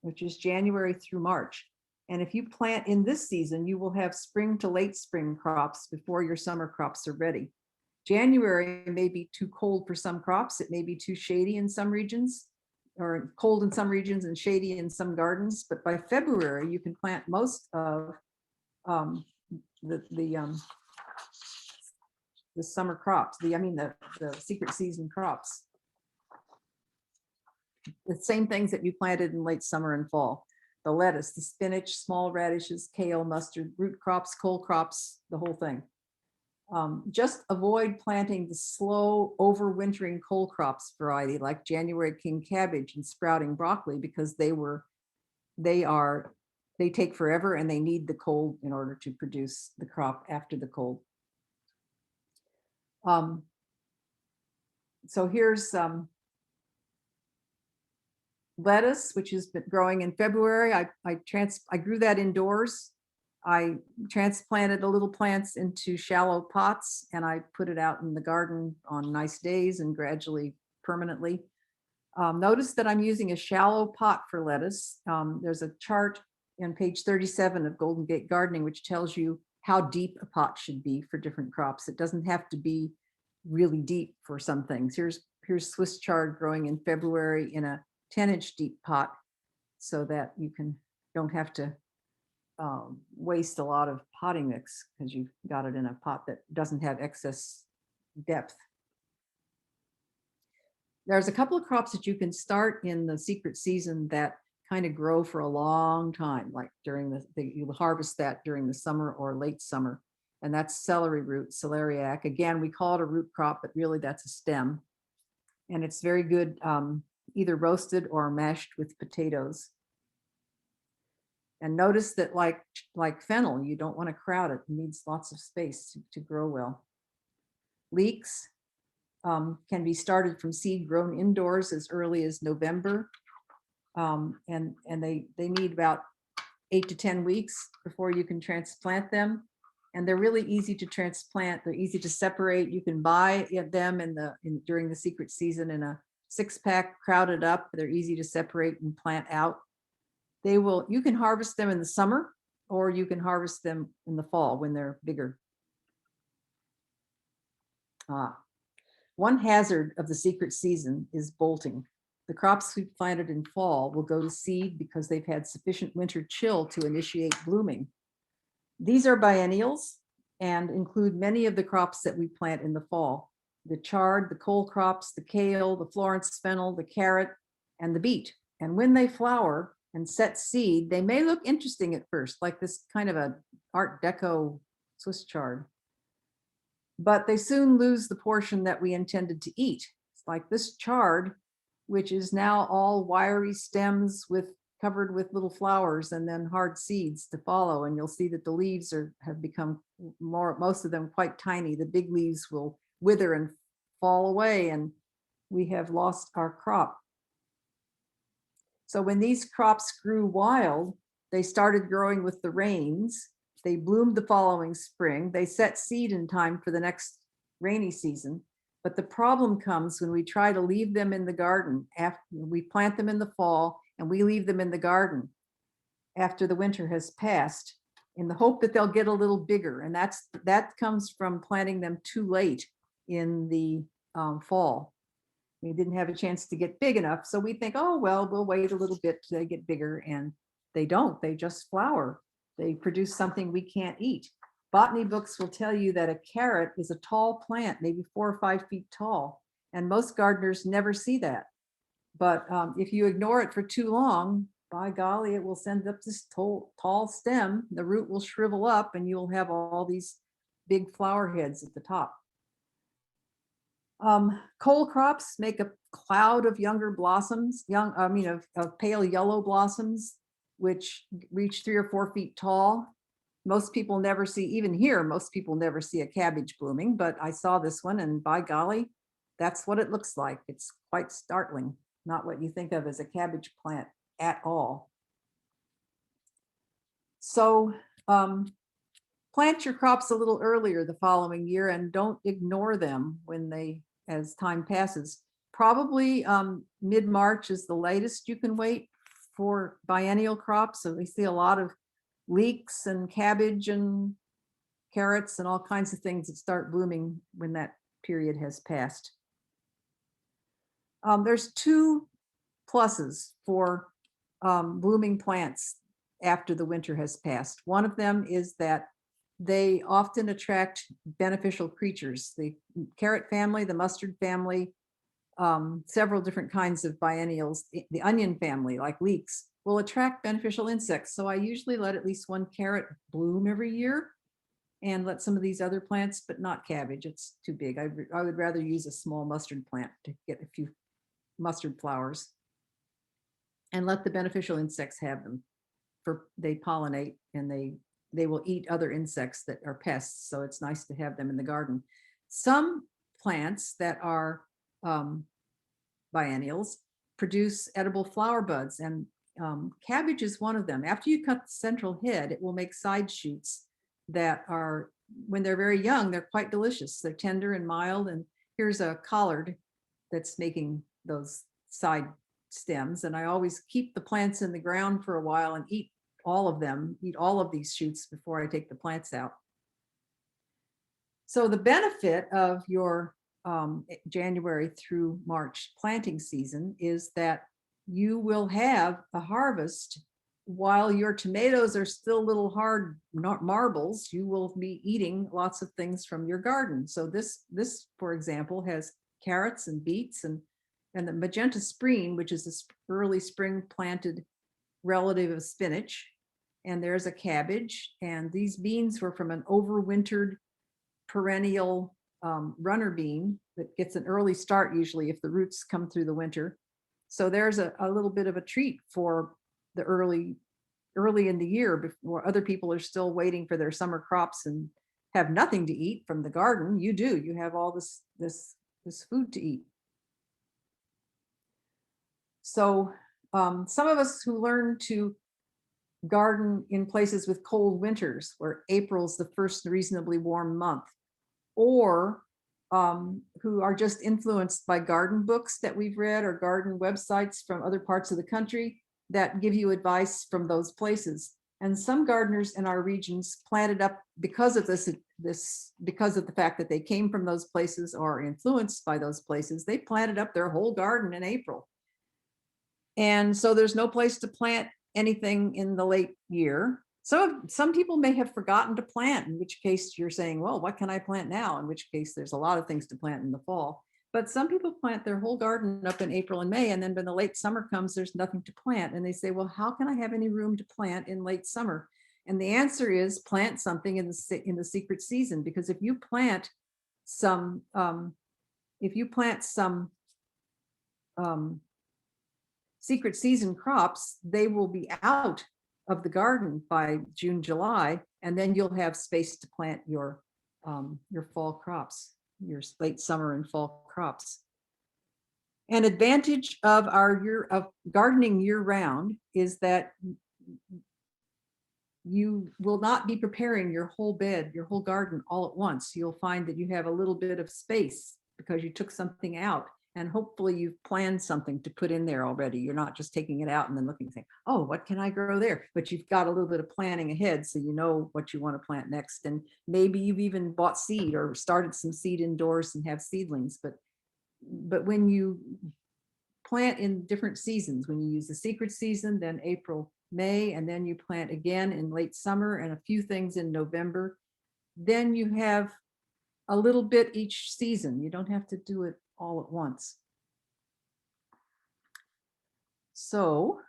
which is January through March. And if you plant in this season, you will have spring to late spring crops before your summer crops are ready. January may be too cold for some crops. It may be too shady in some regions, or cold in some regions and shady in some gardens. But by February, you can plant most of the summer crops, the secret season crops. The same things that you planted in late summer and fall. The lettuce, the spinach, small radishes, kale, mustard, root crops, cole crops, the whole thing. Just avoid planting the slow overwintering cole crops variety like January king cabbage and sprouting broccoli, because they take forever and they need the cold in order to produce the crop after the cold. So here's lettuce, which has been growing in February. I grew that indoors. I transplanted the little plants into shallow pots and I put it out in the garden on nice days and gradually permanently. Notice that I'm using a shallow pot for lettuce. There's a chart on page 37 of Golden Gate Gardening, which tells you how deep a pot should be for different crops. It doesn't have to be really deep for some things. Here's Swiss chard growing in February in a 10-inch deep pot, so that you don't have to waste a lot of potting mix because you've got it in a pot that doesn't have excess depth. There's a couple of crops that you can start in the secret season that kind of grow for a long time, like you'll harvest that during the summer or late summer. And that's celery root, Celeriac. Again, we call it a root crop, but really that's a stem. And it's very good either roasted or mashed with potatoes. And notice that like fennel, you don't want to crowd it. It needs lots of space to grow well. Leeks can be started from seed grown indoors as early as November. And they need about 8 to 10 weeks before you can transplant them. And they're really easy to transplant. They're easy to separate. You can buy them during the secret season in a 6-pack crowded up. They're easy to separate and plant out. You can harvest them in the summer, or you can harvest them in the fall when they're bigger. One hazard of the secret season is bolting. The crops we planted in fall will go to seed because they've had sufficient winter chill to initiate blooming. These are biennials and include many of the crops that we plant in the fall: the chard, the cole crops, the kale, the Florence Fennel, the carrot, and the beet. And when they flower and set seed, they may look interesting at first, like this kind of a Art Deco Swiss chard. But they soon lose the portion that we intended to eat. It's like this chard, which is now all wiry stems covered with little flowers and then hard seeds to follow. And you'll see that the leaves have become most of them quite tiny. The big leaves will wither and fall away, and we have lost our crop. So when these crops grew wild, they started growing with the rains. They bloomed the following spring. They set seed in time for the next rainy season. But the problem comes when we try to leave them in the garden. After we plant them in the fall and we leave them in the garden after the winter has passed, in the hope that they'll get a little bigger. And that comes from planting them too late in the fall. We didn't have a chance to get big enough. So we think, oh, well, we'll wait a little bit till they get bigger. And they don't. They just flower. They produce something we can't eat. Botany books will tell you that a carrot is a tall plant, maybe 4 or 5 feet tall. And most gardeners never see that. But if you ignore it for too long, by golly, it will send up this tall stem. The root will shrivel up and you'll have all these big flower heads at the top. Cole crops make a cloud of younger blossoms, of pale yellow blossoms, which reach 3 or 4 feet tall. Most people never see, even here, most people never see a cabbage blooming, but I saw this one and by golly, that's what it looks like. It's quite startling, not what you think of as a cabbage plant at all. So plant your crops a little earlier the following year and don't ignore them as time passes. Probably mid-March is the latest you can wait for biennial crops. So we see a lot of leeks and cabbage and carrots and all kinds of things that start blooming when that period has passed. There's two pluses for blooming plants after the winter has passed. One of them is that they often attract beneficial creatures. The carrot family, the mustard family, several different kinds of biennials, the onion family like leeks will attract beneficial insects. So I usually let at least one carrot bloom every year and let some of these other plants, but not cabbage. It's too big. I would rather use a small mustard plant to get a few mustard flowers and let the beneficial insects have them. They pollinate and they will eat other insects that are pests. So it's nice to have them in the garden. Some plants that are biennials produce edible flower buds, and cabbage is one of them. After you cut the central head, it will make side shoots that are, when they're very young, they're quite delicious. They're tender and mild. And here's a collard that's making those side stems. And I always keep the plants in the ground for a while and eat all of these shoots before I take the plants out. So the benefit of your January through March planting season is that you will have a harvest while your tomatoes are still little hard marbles. You will be eating lots of things from your garden. So this, for example, has carrots and beets and the magenta spreen, which is this early spring planted relative of spinach. And there's a cabbage. And these beans were from an overwintered perennial runner bean that gets an early start usually if the roots come through the winter. So there's a little bit of a treat for the early in the year before other people are still waiting for their summer crops and have nothing to eat from the garden. You have all this food to eat. So some of us who learn to garden in places with cold winters, where April's the first reasonably warm month, or who are just influenced by garden books that we've read or garden websites from other parts of the country that give you advice from those places. And some gardeners in our regions planted up because of because of the fact that they came from those places or influenced by those places, they planted up their whole garden in April. And so there's no place to plant anything in the late year. So some people may have forgotten to plant, in which case you're saying, well, what can I plant now? In which case there's a lot of things to plant in the fall. But some people plant their whole garden up in April and May, and then when the late summer comes, there's nothing to plant. And they say, well, how can I have any room to plant in late summer? And the answer is plant something in the secret season, because if you plant some secret season crops, they will be out of the garden by June, July, and then you'll have space to plant your fall crops, your late summer and fall crops. An advantage of gardening year round is that you will not be preparing your whole bed, your whole garden all at once. You'll find that you have a little bit of space because you took something out. And hopefully you've planned something to put in there already. You're not just taking it out and then looking and saying, oh, what can I grow there? But you've got a little bit of planning ahead so you know what you want to plant next. And maybe you've even bought seed or started some seed indoors and have seedlings. But when you plant in different seasons, when you use the secret season, then April, May, and then you plant again in late summer and a few things in November, then you have a little bit each season. You don't have to do it all at once. So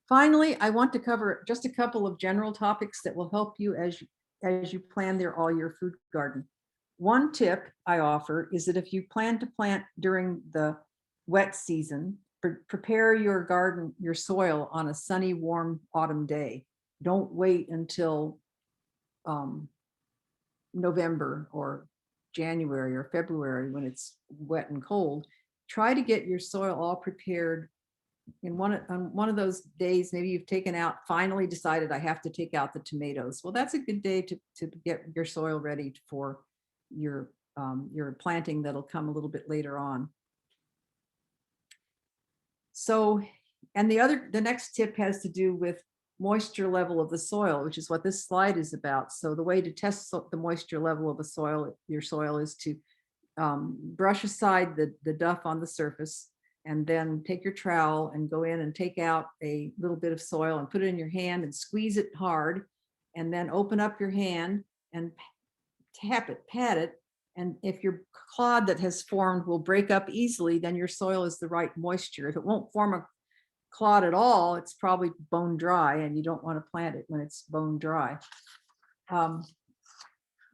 finally, I want to cover just a couple of general topics that will help you as you plan all your food garden. One tip I offer is that if you plan to plant during the wet season, prepare your garden, your soil on a sunny, warm autumn day. don't wait until November or January or February when it's wet and cold. Try to get your soil all prepared on one of those days. Maybe you've finally decided I have to take out the tomatoes. Well, that's a good day to get your soil ready for your planting that'll come a little bit later on. So, and the next tip has to do with moisture level of the soil, which is what this slide is about. So the way to test the moisture level of your soil is to brush aside the duff on the surface, and then take your trowel and go in and take out a little bit of soil and put it in your hand and squeeze it hard, and then open up your hand and tap it, pat it. And if your clod that has formed will break up easily, then your soil is the right moisture. If it won't form a clod at all, it's probably bone dry, and you don't want to plant it when it's bone dry.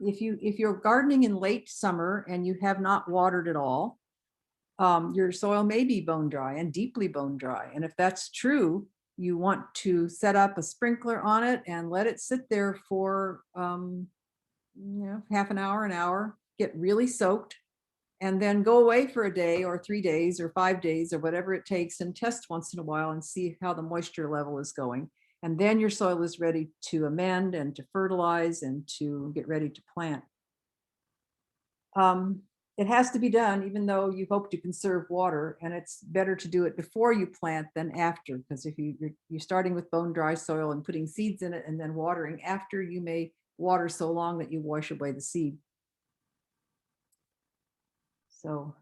If you're gardening in late summer and you have not watered at all, your soil may be bone dry and deeply bone dry. And if that's true, you want to set up a sprinkler on it and let it sit there for half an hour, get really soaked, and then go away for a day or 3 days or 5 days or whatever it takes, and test once in a while and see how the moisture level is going. And then your soil is ready to amend and to fertilize and to get ready to plant. It has to be done even though you hope to conserve water, and it's better to do it before you plant than after, because if you're starting with bone dry soil and putting seeds in it and then watering after, you may water so long that you wash away the seed. So,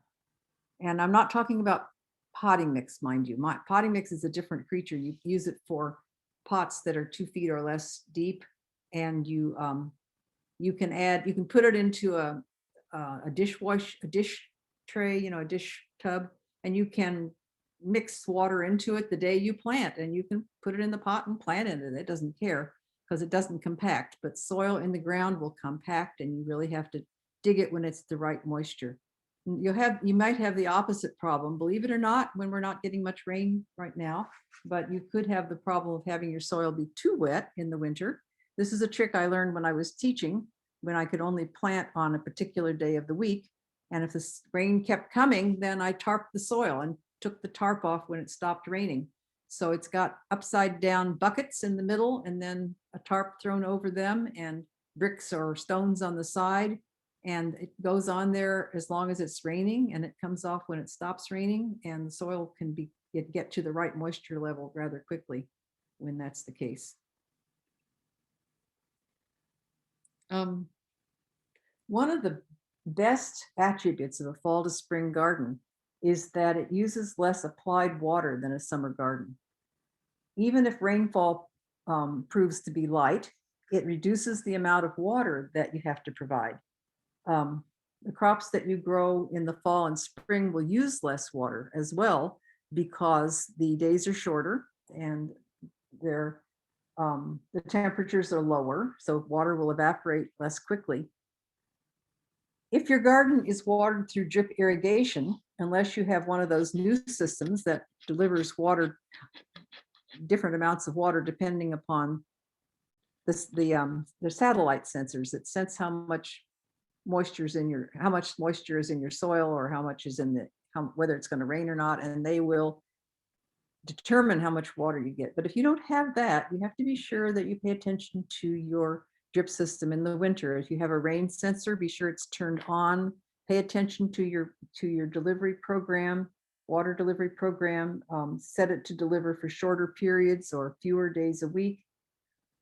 and I'm not talking about potting mix, mind you. My potting mix is a different creature. You use it for pots that are 2 feet or less deep, and you can put it into a dish tray, a dish tub, and you can mix water into it the day you plant, and you can put it in the pot and plant in it. It doesn't care because it doesn't compact, but soil in the ground will compact, and you really have to dig it when it's the right moisture. You might have the opposite problem, believe it or not, when we're not getting much rain right now, but you could have the problem of having your soil be too wet in the winter. This is a trick I learned when I was teaching, when I could only plant on a particular day of the week. And if the rain kept coming, then I tarped the soil and took the tarp off when it stopped raining. So it's got upside down buckets in the middle, and then a tarp thrown over them, and bricks or stones on the side. And it goes on there as long as it's raining, and it comes off when it stops raining, and the soil can get to the right moisture level rather quickly when that's the case. One of the best attributes of a fall to spring garden is that it uses less applied water than a summer garden. Even if rainfall proves to be light, it reduces the amount of water that you have to provide. The crops that you grow in the fall and spring will use less water as well, because the days are shorter and the temperatures are lower, so water will evaporate less quickly. If your garden is watered through drip irrigation, unless you have one of those new systems that delivers water, different amounts of water depending upon the satellite sensors that sense how much moisture is in your soil, or how much is in whether it's going to rain or not, and they will determine how much water you get. But if you don't have that, you have to be sure that you pay attention to your drip system in the winter. If you have a rain sensor, be sure it's turned on. Pay attention to your delivery program, water delivery program. Set it to deliver for shorter periods or fewer days a week.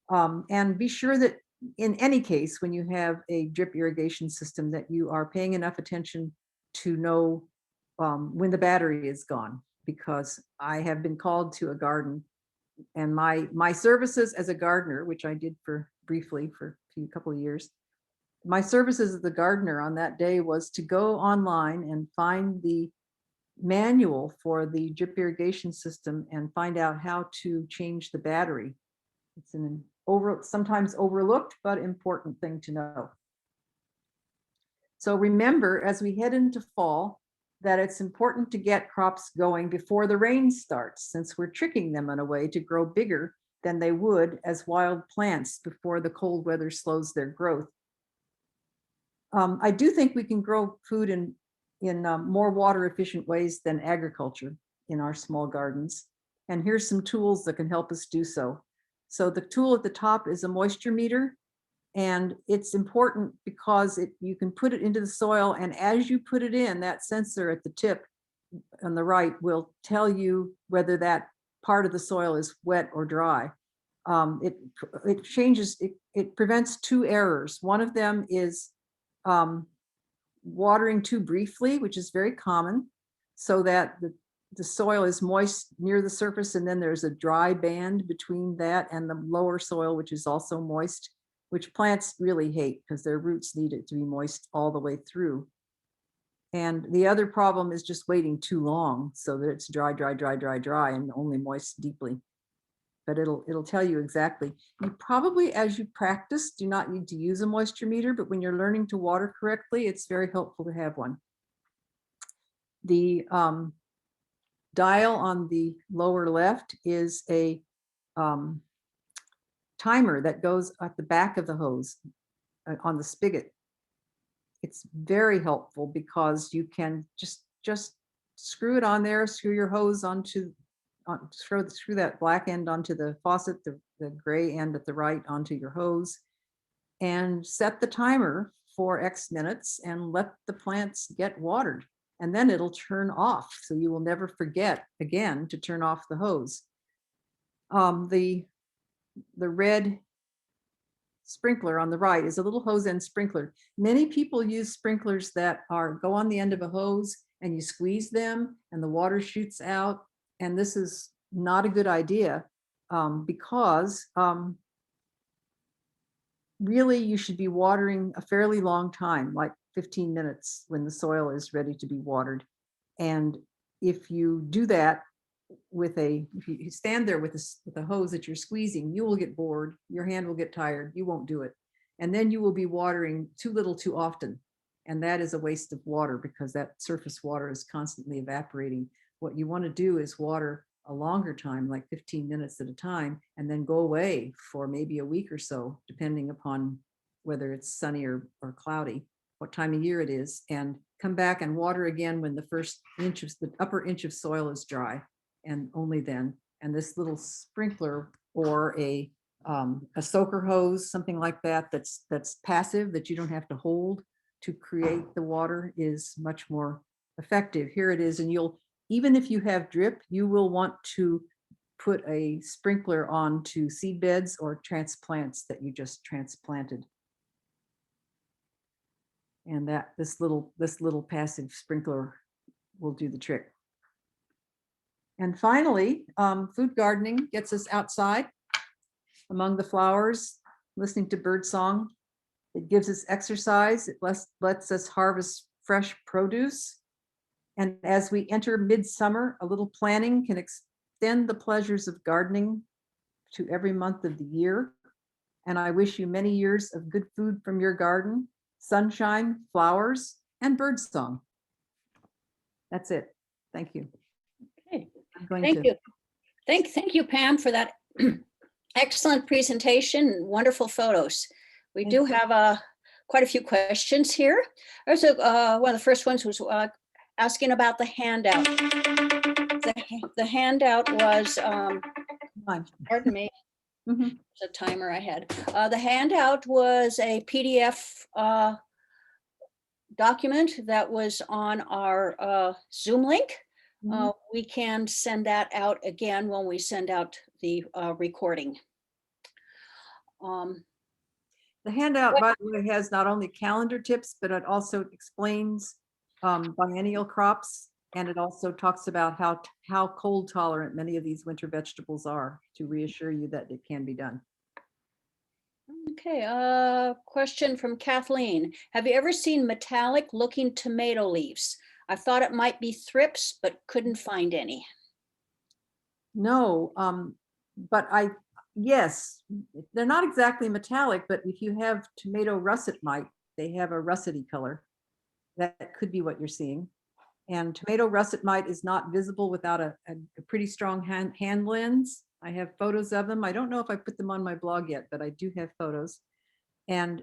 And be sure that in any case, when you have a drip irrigation system, that you are paying enough attention to know when the battery is gone, because I have been called to a garden, and my services as a gardener, which I did briefly for a couple of years, my services as a gardener on that day was to go online and find the manual for the drip irrigation system and find out how to change the battery. It's an sometimes overlooked but important thing to know. So remember, as we head into fall, that it's important to get crops going before the rain starts, since we're tricking them in a way to grow bigger than they would as wild plants before the cold weather slows their growth. I do think we can grow food in more water efficient ways than agriculture in our small gardens. And here's some tools that can help us do so. So the tool at the top is a moisture meter. And it's important because you can put it into the soil, and as you put it in, that sensor at the tip on the right will tell you whether that part of the soil is wet or dry. It changes, it prevents two errors. One of them is watering too briefly, which is very common, so that the soil is moist near the surface, and then there's a dry band between that and the lower soil, which is also moist, which plants really hate because their roots need it to be moist all the way through. And the other problem is just waiting too long so that it's dry, and only moist deeply. But it'll tell you exactly. You probably, as you practice, do not need to use a moisture meter, but when you're learning to water correctly, it's very helpful to have one. The dial on the lower left is a timer that goes at the back of the hose on the spigot. It's very helpful because you can just screw it on there, screw your hose onto, screw that black end onto the faucet, the gray end at the right onto your hose, and set the timer for X minutes and let the plants get watered. And then it'll turn off. So you will never forget again to turn off the hose. The red sprinkler on the right is a little hose end sprinkler. Many people use sprinklers that go on the end of a hose and you squeeze them and the water shoots out. And this is not a good idea because really you should be watering a fairly long time, like 15 minutes when the soil is ready to be watered. And if you do that if you stand there with a hose that you're squeezing, you will get bored, your hand will get tired, you won't do it. And then you will be watering too little too often. And that is a waste of water because that surface water is constantly evaporating. What you want to do is water a longer time, like 15 minutes at a time, and then go away for maybe a week or so, depending upon whether it's sunny or cloudy, what time of year it is, and come back and water again when the upper inch of soil is dry. And only then. And this little sprinkler or a soaker hose, something like that, that's passive, that you don't have to hold to create the water, is much more effective. Here it is, and even if you have drip, you will want to put a sprinkler onto seed beds or transplants that you just transplanted. And this little passive sprinkler will do the trick. And finally, food gardening gets us outside among the flowers, listening to bird song. It gives us exercise. It lets us harvest fresh produce. And as we enter midsummer, a little planning can extend the pleasures of gardening to every month of the year. And I wish you many years of good food from your garden, sunshine, flowers, and bird song. That's it. Thank you. Okay. Thank you. Thank you, Pam, for that excellent presentation and wonderful photos. We do have quite a few questions here. There's one of the first ones was asking about the handout. The handout was, pardon me, there's a timer I had. The handout was a PDF document that was on our Zoom link. We can send that out again when we send out the recording. The handout, by the way, has not only calendar tips, but it also explains biennial crops, and it also talks about how cold tolerant many of these winter vegetables are, to reassure you that it can be done. Okay, question from Kathleen. Have you ever seen metallic looking tomato leaves? I thought it might be thrips, but couldn't find any. No, but yes, they're not exactly metallic, but if you have tomato russet mite, they have a russety color. That could be what you're seeing. And tomato russet mite is not visible without a pretty strong hand lens. I have photos of them. I don't know if I put them on my blog yet, but I do have photos. And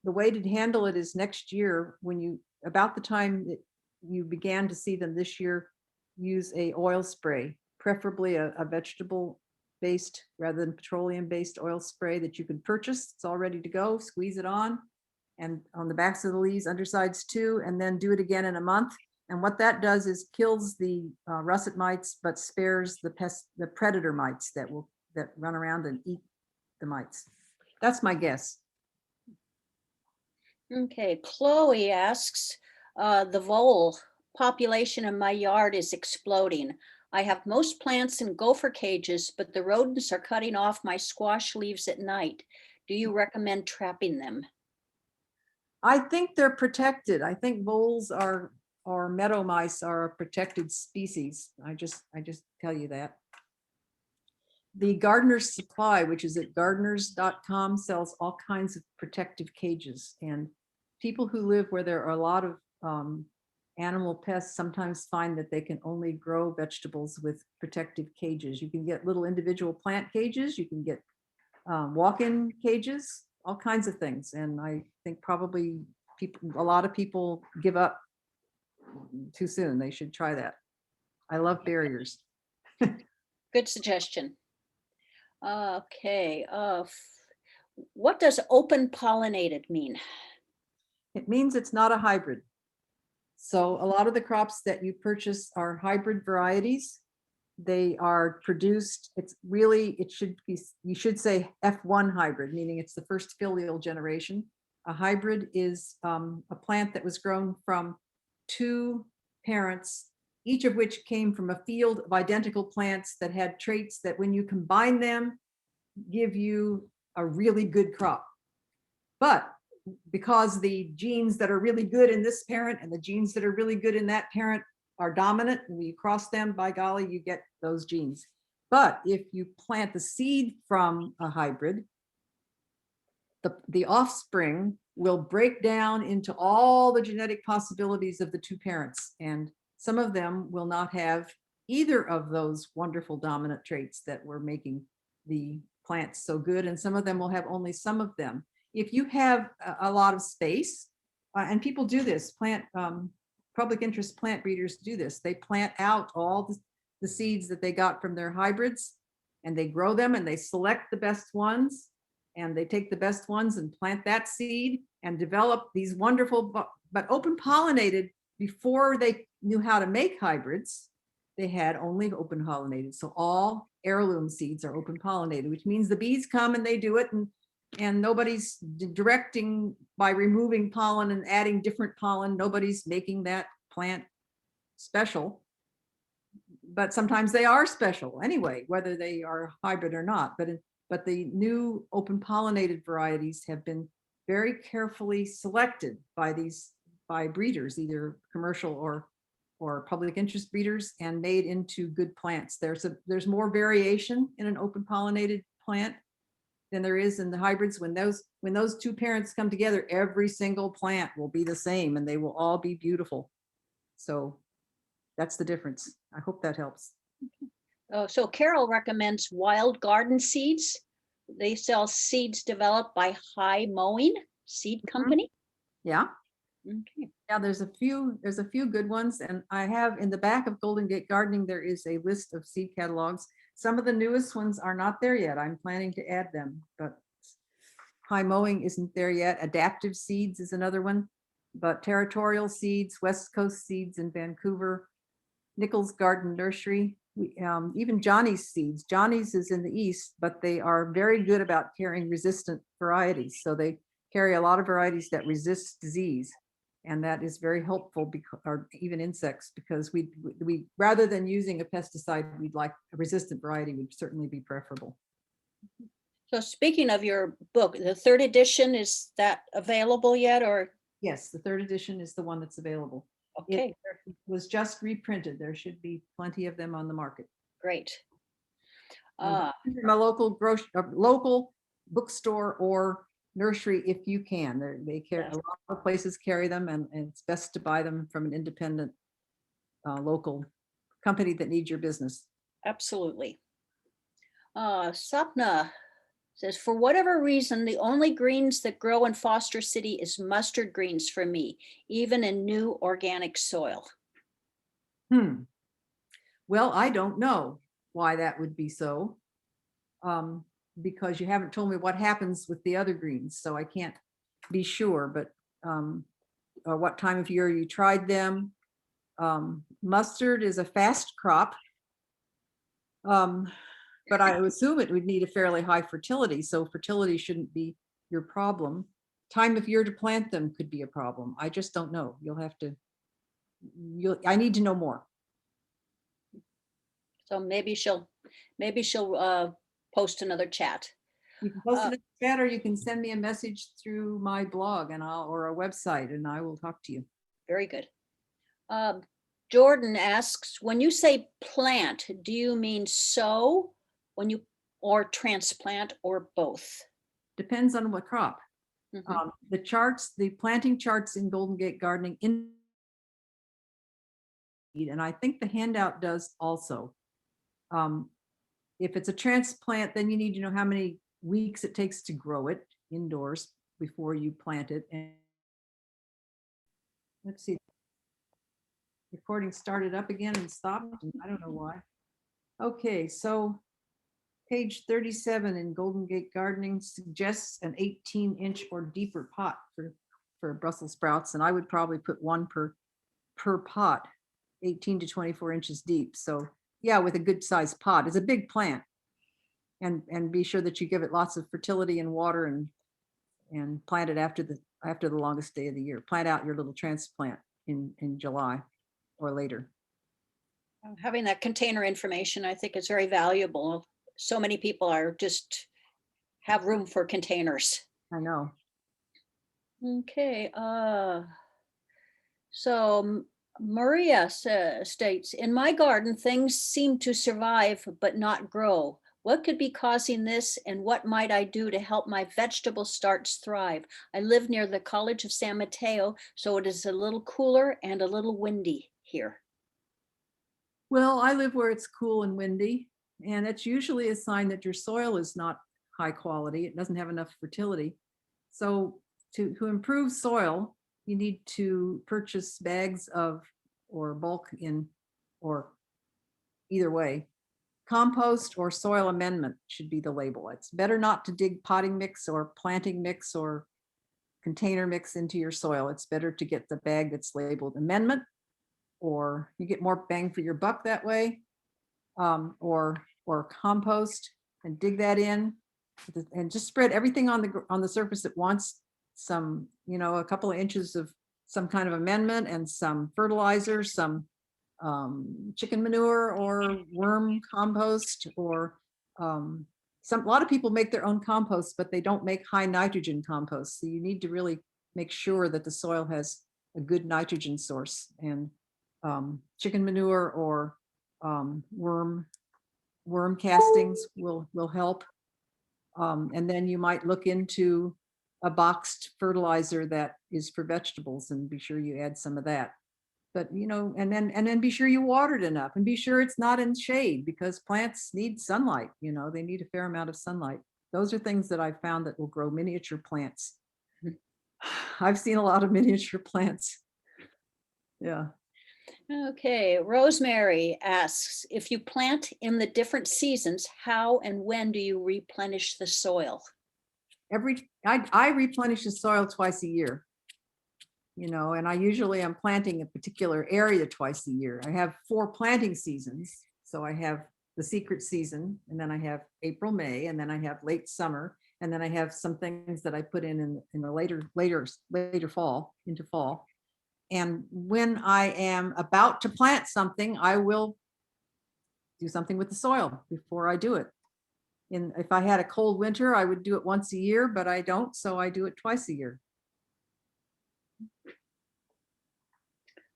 the way to handle it is next year, when you, about the time that you began to see them this year, use a oil spray, preferably a vegetable based rather than petroleum based oil spray that you can purchase. It's all ready to go. Squeeze it on and on the backs of the leaves, undersides too, and then do it again in a month. And what that does is kills the russet mites, but spares the predator mites that run around and eat the mites. That's my guess. Okay, Chloe asks, the vole population in my yard is exploding. I have most plants in gopher cages, but the rodents are cutting off my squash leaves at night. Do you recommend trapping them? I think they're protected. I think voles or meadow mice are a protected species. I just tell you that. The Gardener's Supply, which is at gardeners.com, sells all kinds of protective cages. And people who live where there are a lot of animal pests sometimes find that they can only grow vegetables with protective cages. You can get little individual plant cages. You can get walk-in cages, all kinds of things. And I think probably a lot of people give up too soon. They should try that. I love barriers. Good suggestion. Okay, what does open pollinated mean? It means it's not a hybrid. So a lot of the crops that you purchase are hybrid varieties. They are produced, you should say F1 hybrid, meaning it's the first filial generation. A hybrid is a plant that was grown from two parents, each of which came from a field of identical plants that had traits that when you combine them, give you a really good crop. But because the genes that are really good in this parent and the genes that are really good in that parent are dominant, and when you cross them, by golly, you get those genes. But if you plant the seed from a hybrid, the offspring will break down into all the genetic possibilities of the two parents. And some of them will not have either of those wonderful dominant traits that were making the plants so good. And some of them will have only some of them. If you have a lot of space, and people do this, public interest plant breeders do this. They plant out all the seeds that they got from their hybrids, and they grow them and they select the best ones, and they take the best ones and plant that seed and develop these wonderful, but open pollinated. Before they knew how to make hybrids, they had only open pollinated. So all heirloom seeds are open pollinated, which means the bees come and they do it, and nobody's directing by removing pollen and adding different pollen. Nobody's making that plant special, but sometimes they are special anyway, whether they are hybrid or not. But the new open pollinated varieties have been very carefully selected by breeders, either commercial or public interest breeders, and made into good plants. There's more variation in an open pollinated plant than there is in the hybrids. When those two parents come together, every single plant will be the same and they will all be beautiful. So that's the difference. I hope that helps. Oh, so Carol recommends Wild Garden Seeds. They sell seeds developed by High Mowing Seed Company. Yeah. Okay. Yeah, there's a few good ones. And I have in the back of Golden Gate Gardening, there is a list of seed catalogs. Some of the newest ones are not there yet. I'm planning to add them, but High Mowing isn't there yet. Adaptive Seeds is another one, but Territorial Seeds, West Coast Seeds in Vancouver, Nichols Garden Nursery, even Johnny's Seeds. Johnny's is in the east, but they are very good about carrying resistant varieties. So they carry a lot of varieties that resist disease. And that is very helpful, or even insects, because we rather than using a pesticide, we'd like a resistant variety would certainly be preferable. So speaking of your book, the third edition, is that available yet, or? Yes, the third edition is the one that's available. Okay, It was just reprinted. There should be plenty of them on the market. great. From a local bookstore or nursery if you can. They carry, a lot of places carry them, and it's best to buy them from an independent local company that needs your business. Absolutely. Sapna says, for whatever reason, the only greens that grow in Foster City is mustard greens for me, even in new organic soil. Well, I don't know why that would be so. Because you haven't told me what happens with the other greens, so I can't be sure, but or what time of year you tried them. Mustard is a fast crop. But I would assume it would need a fairly high fertility, so fertility shouldn't be your problem. Time of year to plant them could be a problem. I just don't know. You'll have to, I need to know more. So maybe she'll post another chat. You can post it in the chat, or you can send me a message through my blog or a website, and I will talk to you. Very good. Jordan asks, when you say plant, do you mean sow or transplant, or both? Depends on what crop. The planting charts in Golden Gate Gardening and I think the handout does also. If it's a transplant, then you need to know how many weeks it takes to grow it indoors before you plant it. And let's see, recording started up again and stopped, and I don't know why. Okay, so page 37 in Golden Gate Gardening suggests an 18-inch or deeper pot for Brussels sprouts, and I would probably put one per pot, 18 to 24 inches deep. So yeah, with a good sized pot. It's a big plant, and be sure that you give it lots of fertility and water, and plant it after the longest day of the year. Plant out your little transplant in July or later. Having that container information, I think, is very valuable. So many people have room for containers. I know. Okay. So Maria states, in my garden, things seem to survive but not grow. What could be causing this, and what might I do to help my vegetable starts thrive? I live near the College of San Mateo, so it is a little cooler and a little windy here. Well, I live where it's cool and windy, and it's usually a sign that your soil is not high quality. It doesn't have enough fertility. So to improve soil, you need to purchase bags or bulk in, or either way, compost or soil amendment should be the label. It's better not to dig potting mix or planting mix or container mix into your soil. It's better to get the bag that's labeled amendment, or you get more bang for your buck that way, or compost, and dig that in, and just spread everything on the surface at once. Some, a couple of inches of some kind of amendment, and some fertilizer, some chicken manure or worm compost, or a lot of people make their own compost, but they don't make high nitrogen compost. So you need to really make sure that the soil has a good nitrogen source, and chicken manure or worm castings will help. And then you might look into a boxed fertilizer that is for vegetables, and be sure you add some of that. But and then be sure you water it enough, and be sure it's not in shade, because plants need sunlight. They need a fair amount of sunlight. Those are things that I've found that will grow miniature plants. I've seen a lot of miniature plants. Yeah. Okay, Rosemary asks, if you plant in the different seasons, how and when do you replenish the soil? I replenish the soil twice a year, and I usually am planting a particular area twice a year. I have 4 planting seasons. So I have the secret season, and then I have April, May, and then I have late summer, and then I have some things that I put in the later fall, into fall. And when I am about to plant something, I will do something with the soil before I do it. And if I had a cold winter, I would do it once a year, but I don't, so I do it twice a year.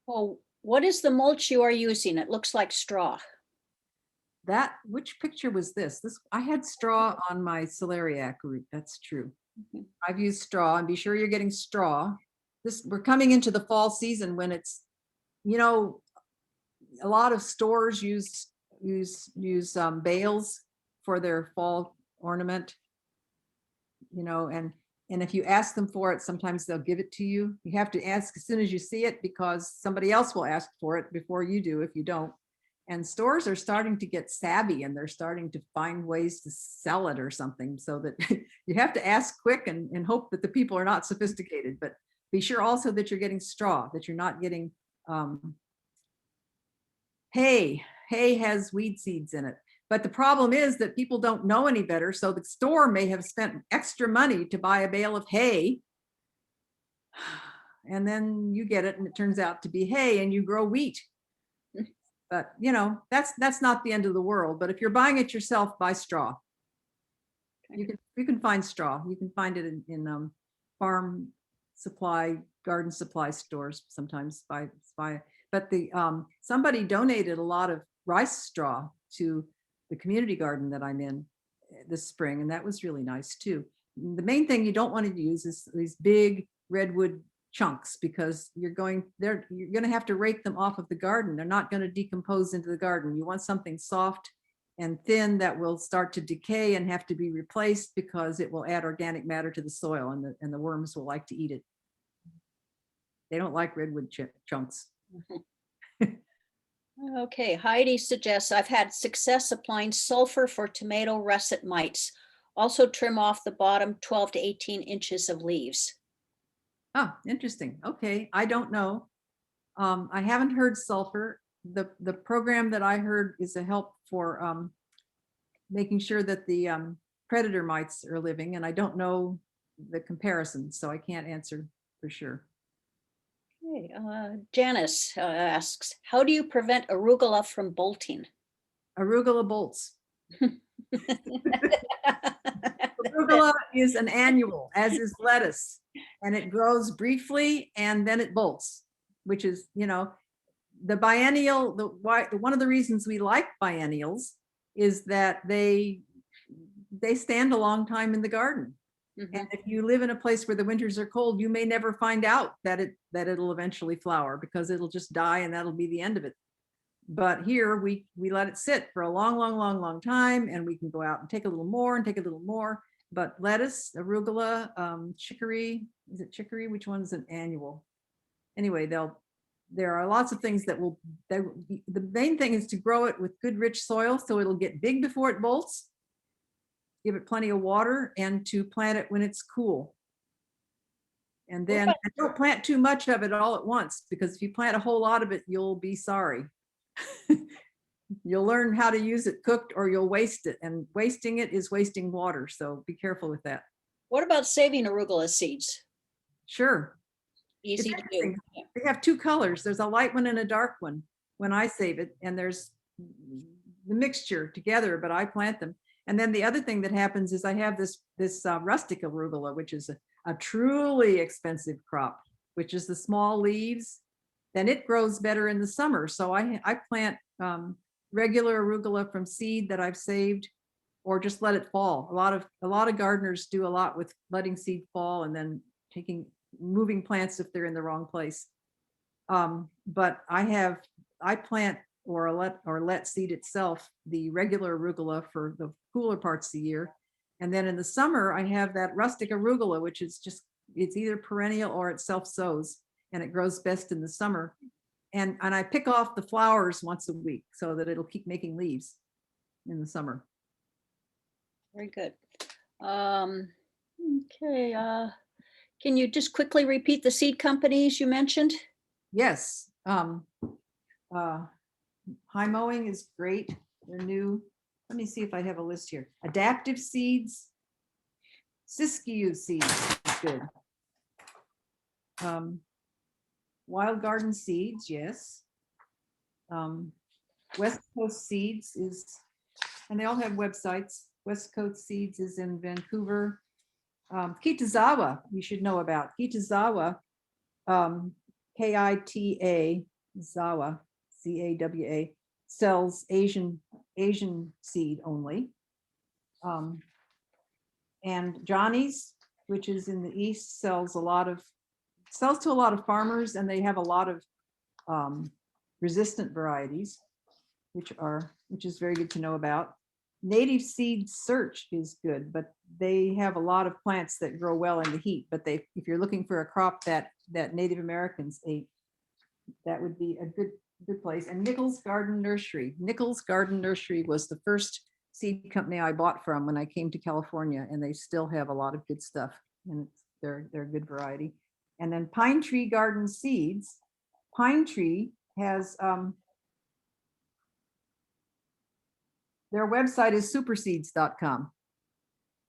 Well, what is the mulch you are using? It looks like straw. Which picture was this? I had straw on my Celeriac root. That's true. I've used straw, and be sure you're getting straw. We're coming into the fall season when it's, a lot of stores use bales for their fall ornament. You know, and if you ask them for it, sometimes they'll give it to you. You have to ask as soon as you see it because somebody else will ask for it before you do if you don't. And stores are starting to get savvy and they're starting to find ways to sell it or something so that you have to ask quick and hope that the people are not sophisticated. But be sure also that you're getting straw, that you're not getting hay. Hay has weed seeds in it. But the problem is that people don't know any better. So the store may have spent extra money to buy a bale of hay. And then you get it and it turns out to be hay and you grow wheat. But you know, that's not the end of the world. But if you're buying it yourself, buy straw. You can find straw. You can find it in farm supply, garden supply stores sometimes by but the somebody donated a lot of rice straw to the community garden that I'm in this spring, and that was really nice too. The main thing you don't want to use is these big redwood chunks because you're going to have to rake them off of the garden. They're not going to decompose into the garden. You want something soft and thin that will start to decay and have to be replaced because it will add organic matter to the soil and the worms will like to eat it. They don't like redwood chunks. Okay, Heidi suggests, I've had success applying sulfur for tomato russet mites. Also trim off the bottom 12 to 18 inches of leaves. Oh, interesting. Okay, I don't know. I haven't heard sulfur. The program that I heard is a help for making sure that the predator mites are living, and I don't know the comparison, so I can't answer for sure. Okay, Janice asks, how do you prevent arugula from bolting? Arugula bolts. Arugula is an annual, as is lettuce, and it grows briefly and then it bolts, which is, you know, the biennial. One of the reasons we like biennials is that they stand a long time in the garden. And if you live in a place where the winters are cold, you may never find out that it'll eventually flower because it'll just die and that'll be the end of it. But here we let it sit for a long time, and we can go out and take a little more and take a little more. But lettuce, arugula, chicory, is it chicory? Which one's an annual? Anyway, there are lots of things that the main thing is to grow it with good rich soil so it'll get big before it bolts. Give it plenty of water and to plant it when it's cool. And then don't plant too much of it all at once, because if you plant a whole lot of it, you'll be sorry. You'll learn how to use it cooked or you'll waste it, and wasting it is wasting water. So be careful with that. What about saving arugula seeds? Sure. Easy to do. They have two colors. There's a light one and a dark one when I save it, and there's the mixture together, but I plant them. And then the other thing that happens is I have this rustic arugula, which is a truly expensive crop, which is the small leaves. Then it grows better in the summer. So I plant regular arugula from seed that I've saved, or just let it fall. A lot of gardeners do a lot with letting seed fall and then moving plants if they're in the wrong place. But I plant or let seed itself the regular arugula for the cooler parts of the year. And then in the summer, I have that rustic arugula, which is it's either perennial or it self-sows, and it grows best in the summer. And I pick off the flowers once a week so that it'll keep making leaves in the summer. Very good. Okay. Can you just quickly repeat the seed companies you mentioned? Yes. High Mowing is great. They're new. Let me see if I have a list here. Adaptive Seeds. Siskiyou Seeds is good. Wild Garden Seeds, yes. West Coast Seeds is, and they all have websites. West Coast Seeds is in Vancouver. Kitazawa, you should know about. Kitazawa, K-I-T-A, Zawa, C-A-W-A, sells Asian seed only. And Johnny's, which is in the east, sells to a lot of farmers, and they have a lot of resistant varieties, which is very good to know about. Native Seed Search is good, but they have a lot of plants that grow well in the heat. But if you're looking for a crop that Native Americans ate, that would be a good place. And Nichols Garden Nursery. Nichols Garden Nursery was the first seed company I bought from when I came to California, and they still have a lot of good stuff, and they're a good variety. And then Pine Tree Garden Seeds. Pine Tree has their website is superseeds.com.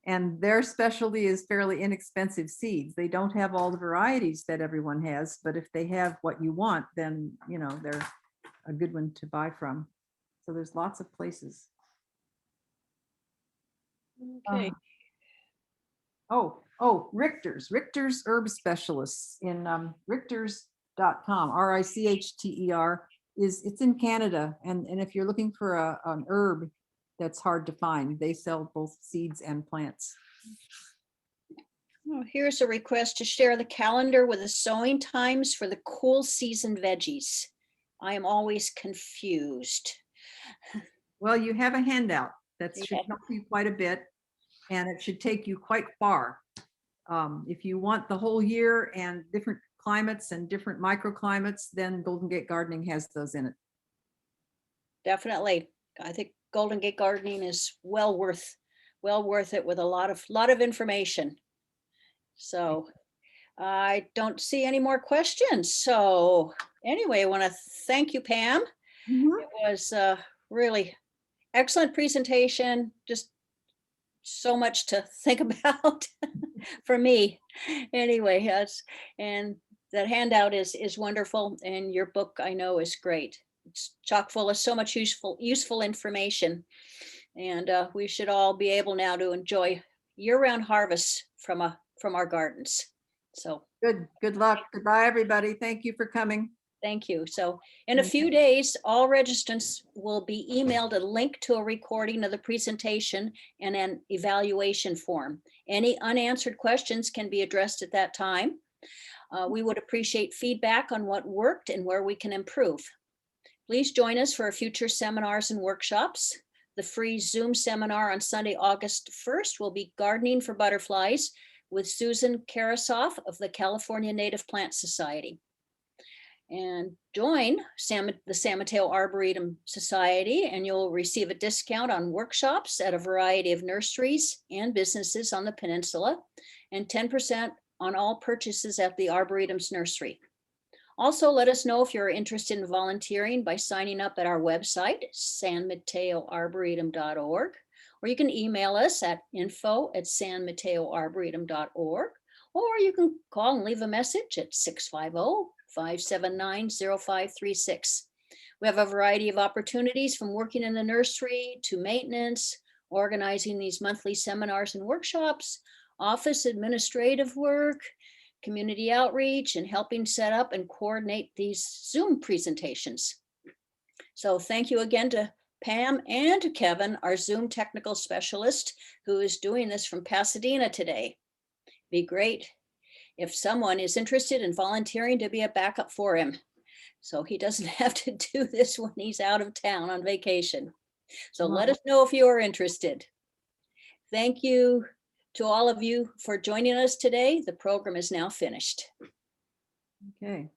And their specialty is fairly inexpensive seeds. They don't have all the varieties that everyone has, but if they have what you want, then, you know, they're a good one to buy from. So there's lots of places. Okay. Richter's Herb Specialists in richters.com, RICHTER, it's in Canada. And if you're looking for an herb that's hard to find, they sell both seeds and plants. Oh, here's a request to share the calendar with the sowing times for the cool season veggies. I am always confused. Well, you have a handout that should Yeah. help you quite a bit, and it should take you quite far. If you want the whole year and different climates and different microclimates, then Golden Gate Gardening has those in it. Definitely. I think Golden Gate Gardening is well worth it with a lot of information. So I don't see any more questions. So anyway, I want to thank you, Pam. It was a really excellent presentation. Just so much to think about for me. Anyway, yes, and that handout is wonderful, and your book I know is great. It's chock full of so much useful information, and we should all be able now to enjoy year-round harvests from our gardens. So Good luck. Goodbye, everybody. Thank you for coming. thank you. So in a few days, all registrants will be emailed a link to a recording of the presentation and an evaluation form. Any unanswered questions can be addressed at that time. We would appreciate feedback on what worked and where we can improve. Please join us for our future seminars and workshops. The free Zoom seminar on Sunday, August 1st will be Gardening for Butterflies with Susan Karasoff of the California Native Plant Society. And join the San Mateo Arboretum Society, and you'll receive a discount on workshops at a variety of nurseries and businesses on the peninsula, and 10% on all purchases at the Arboretum's nursery. Also, let us know if you're interested in volunteering by signing up at our website, sanmateoarboretum.org, or you can email us at info@sanmateoarboretum.org, or you can call and leave a message at 650-579-0536. We have a variety of opportunities from working in the nursery to maintenance, organizing these monthly seminars and workshops, office administrative work, community outreach, and helping set up and coordinate these Zoom presentations. So thank you again to Pam and to Kevin, our Zoom technical specialist, who is doing this from Pasadena today. Be great if someone is interested in volunteering to be a backup for him, so he doesn't have to do this when he's out of town on vacation. So let us know if you are interested. Thank you to all of you for joining us today. The program is now finished. Okay.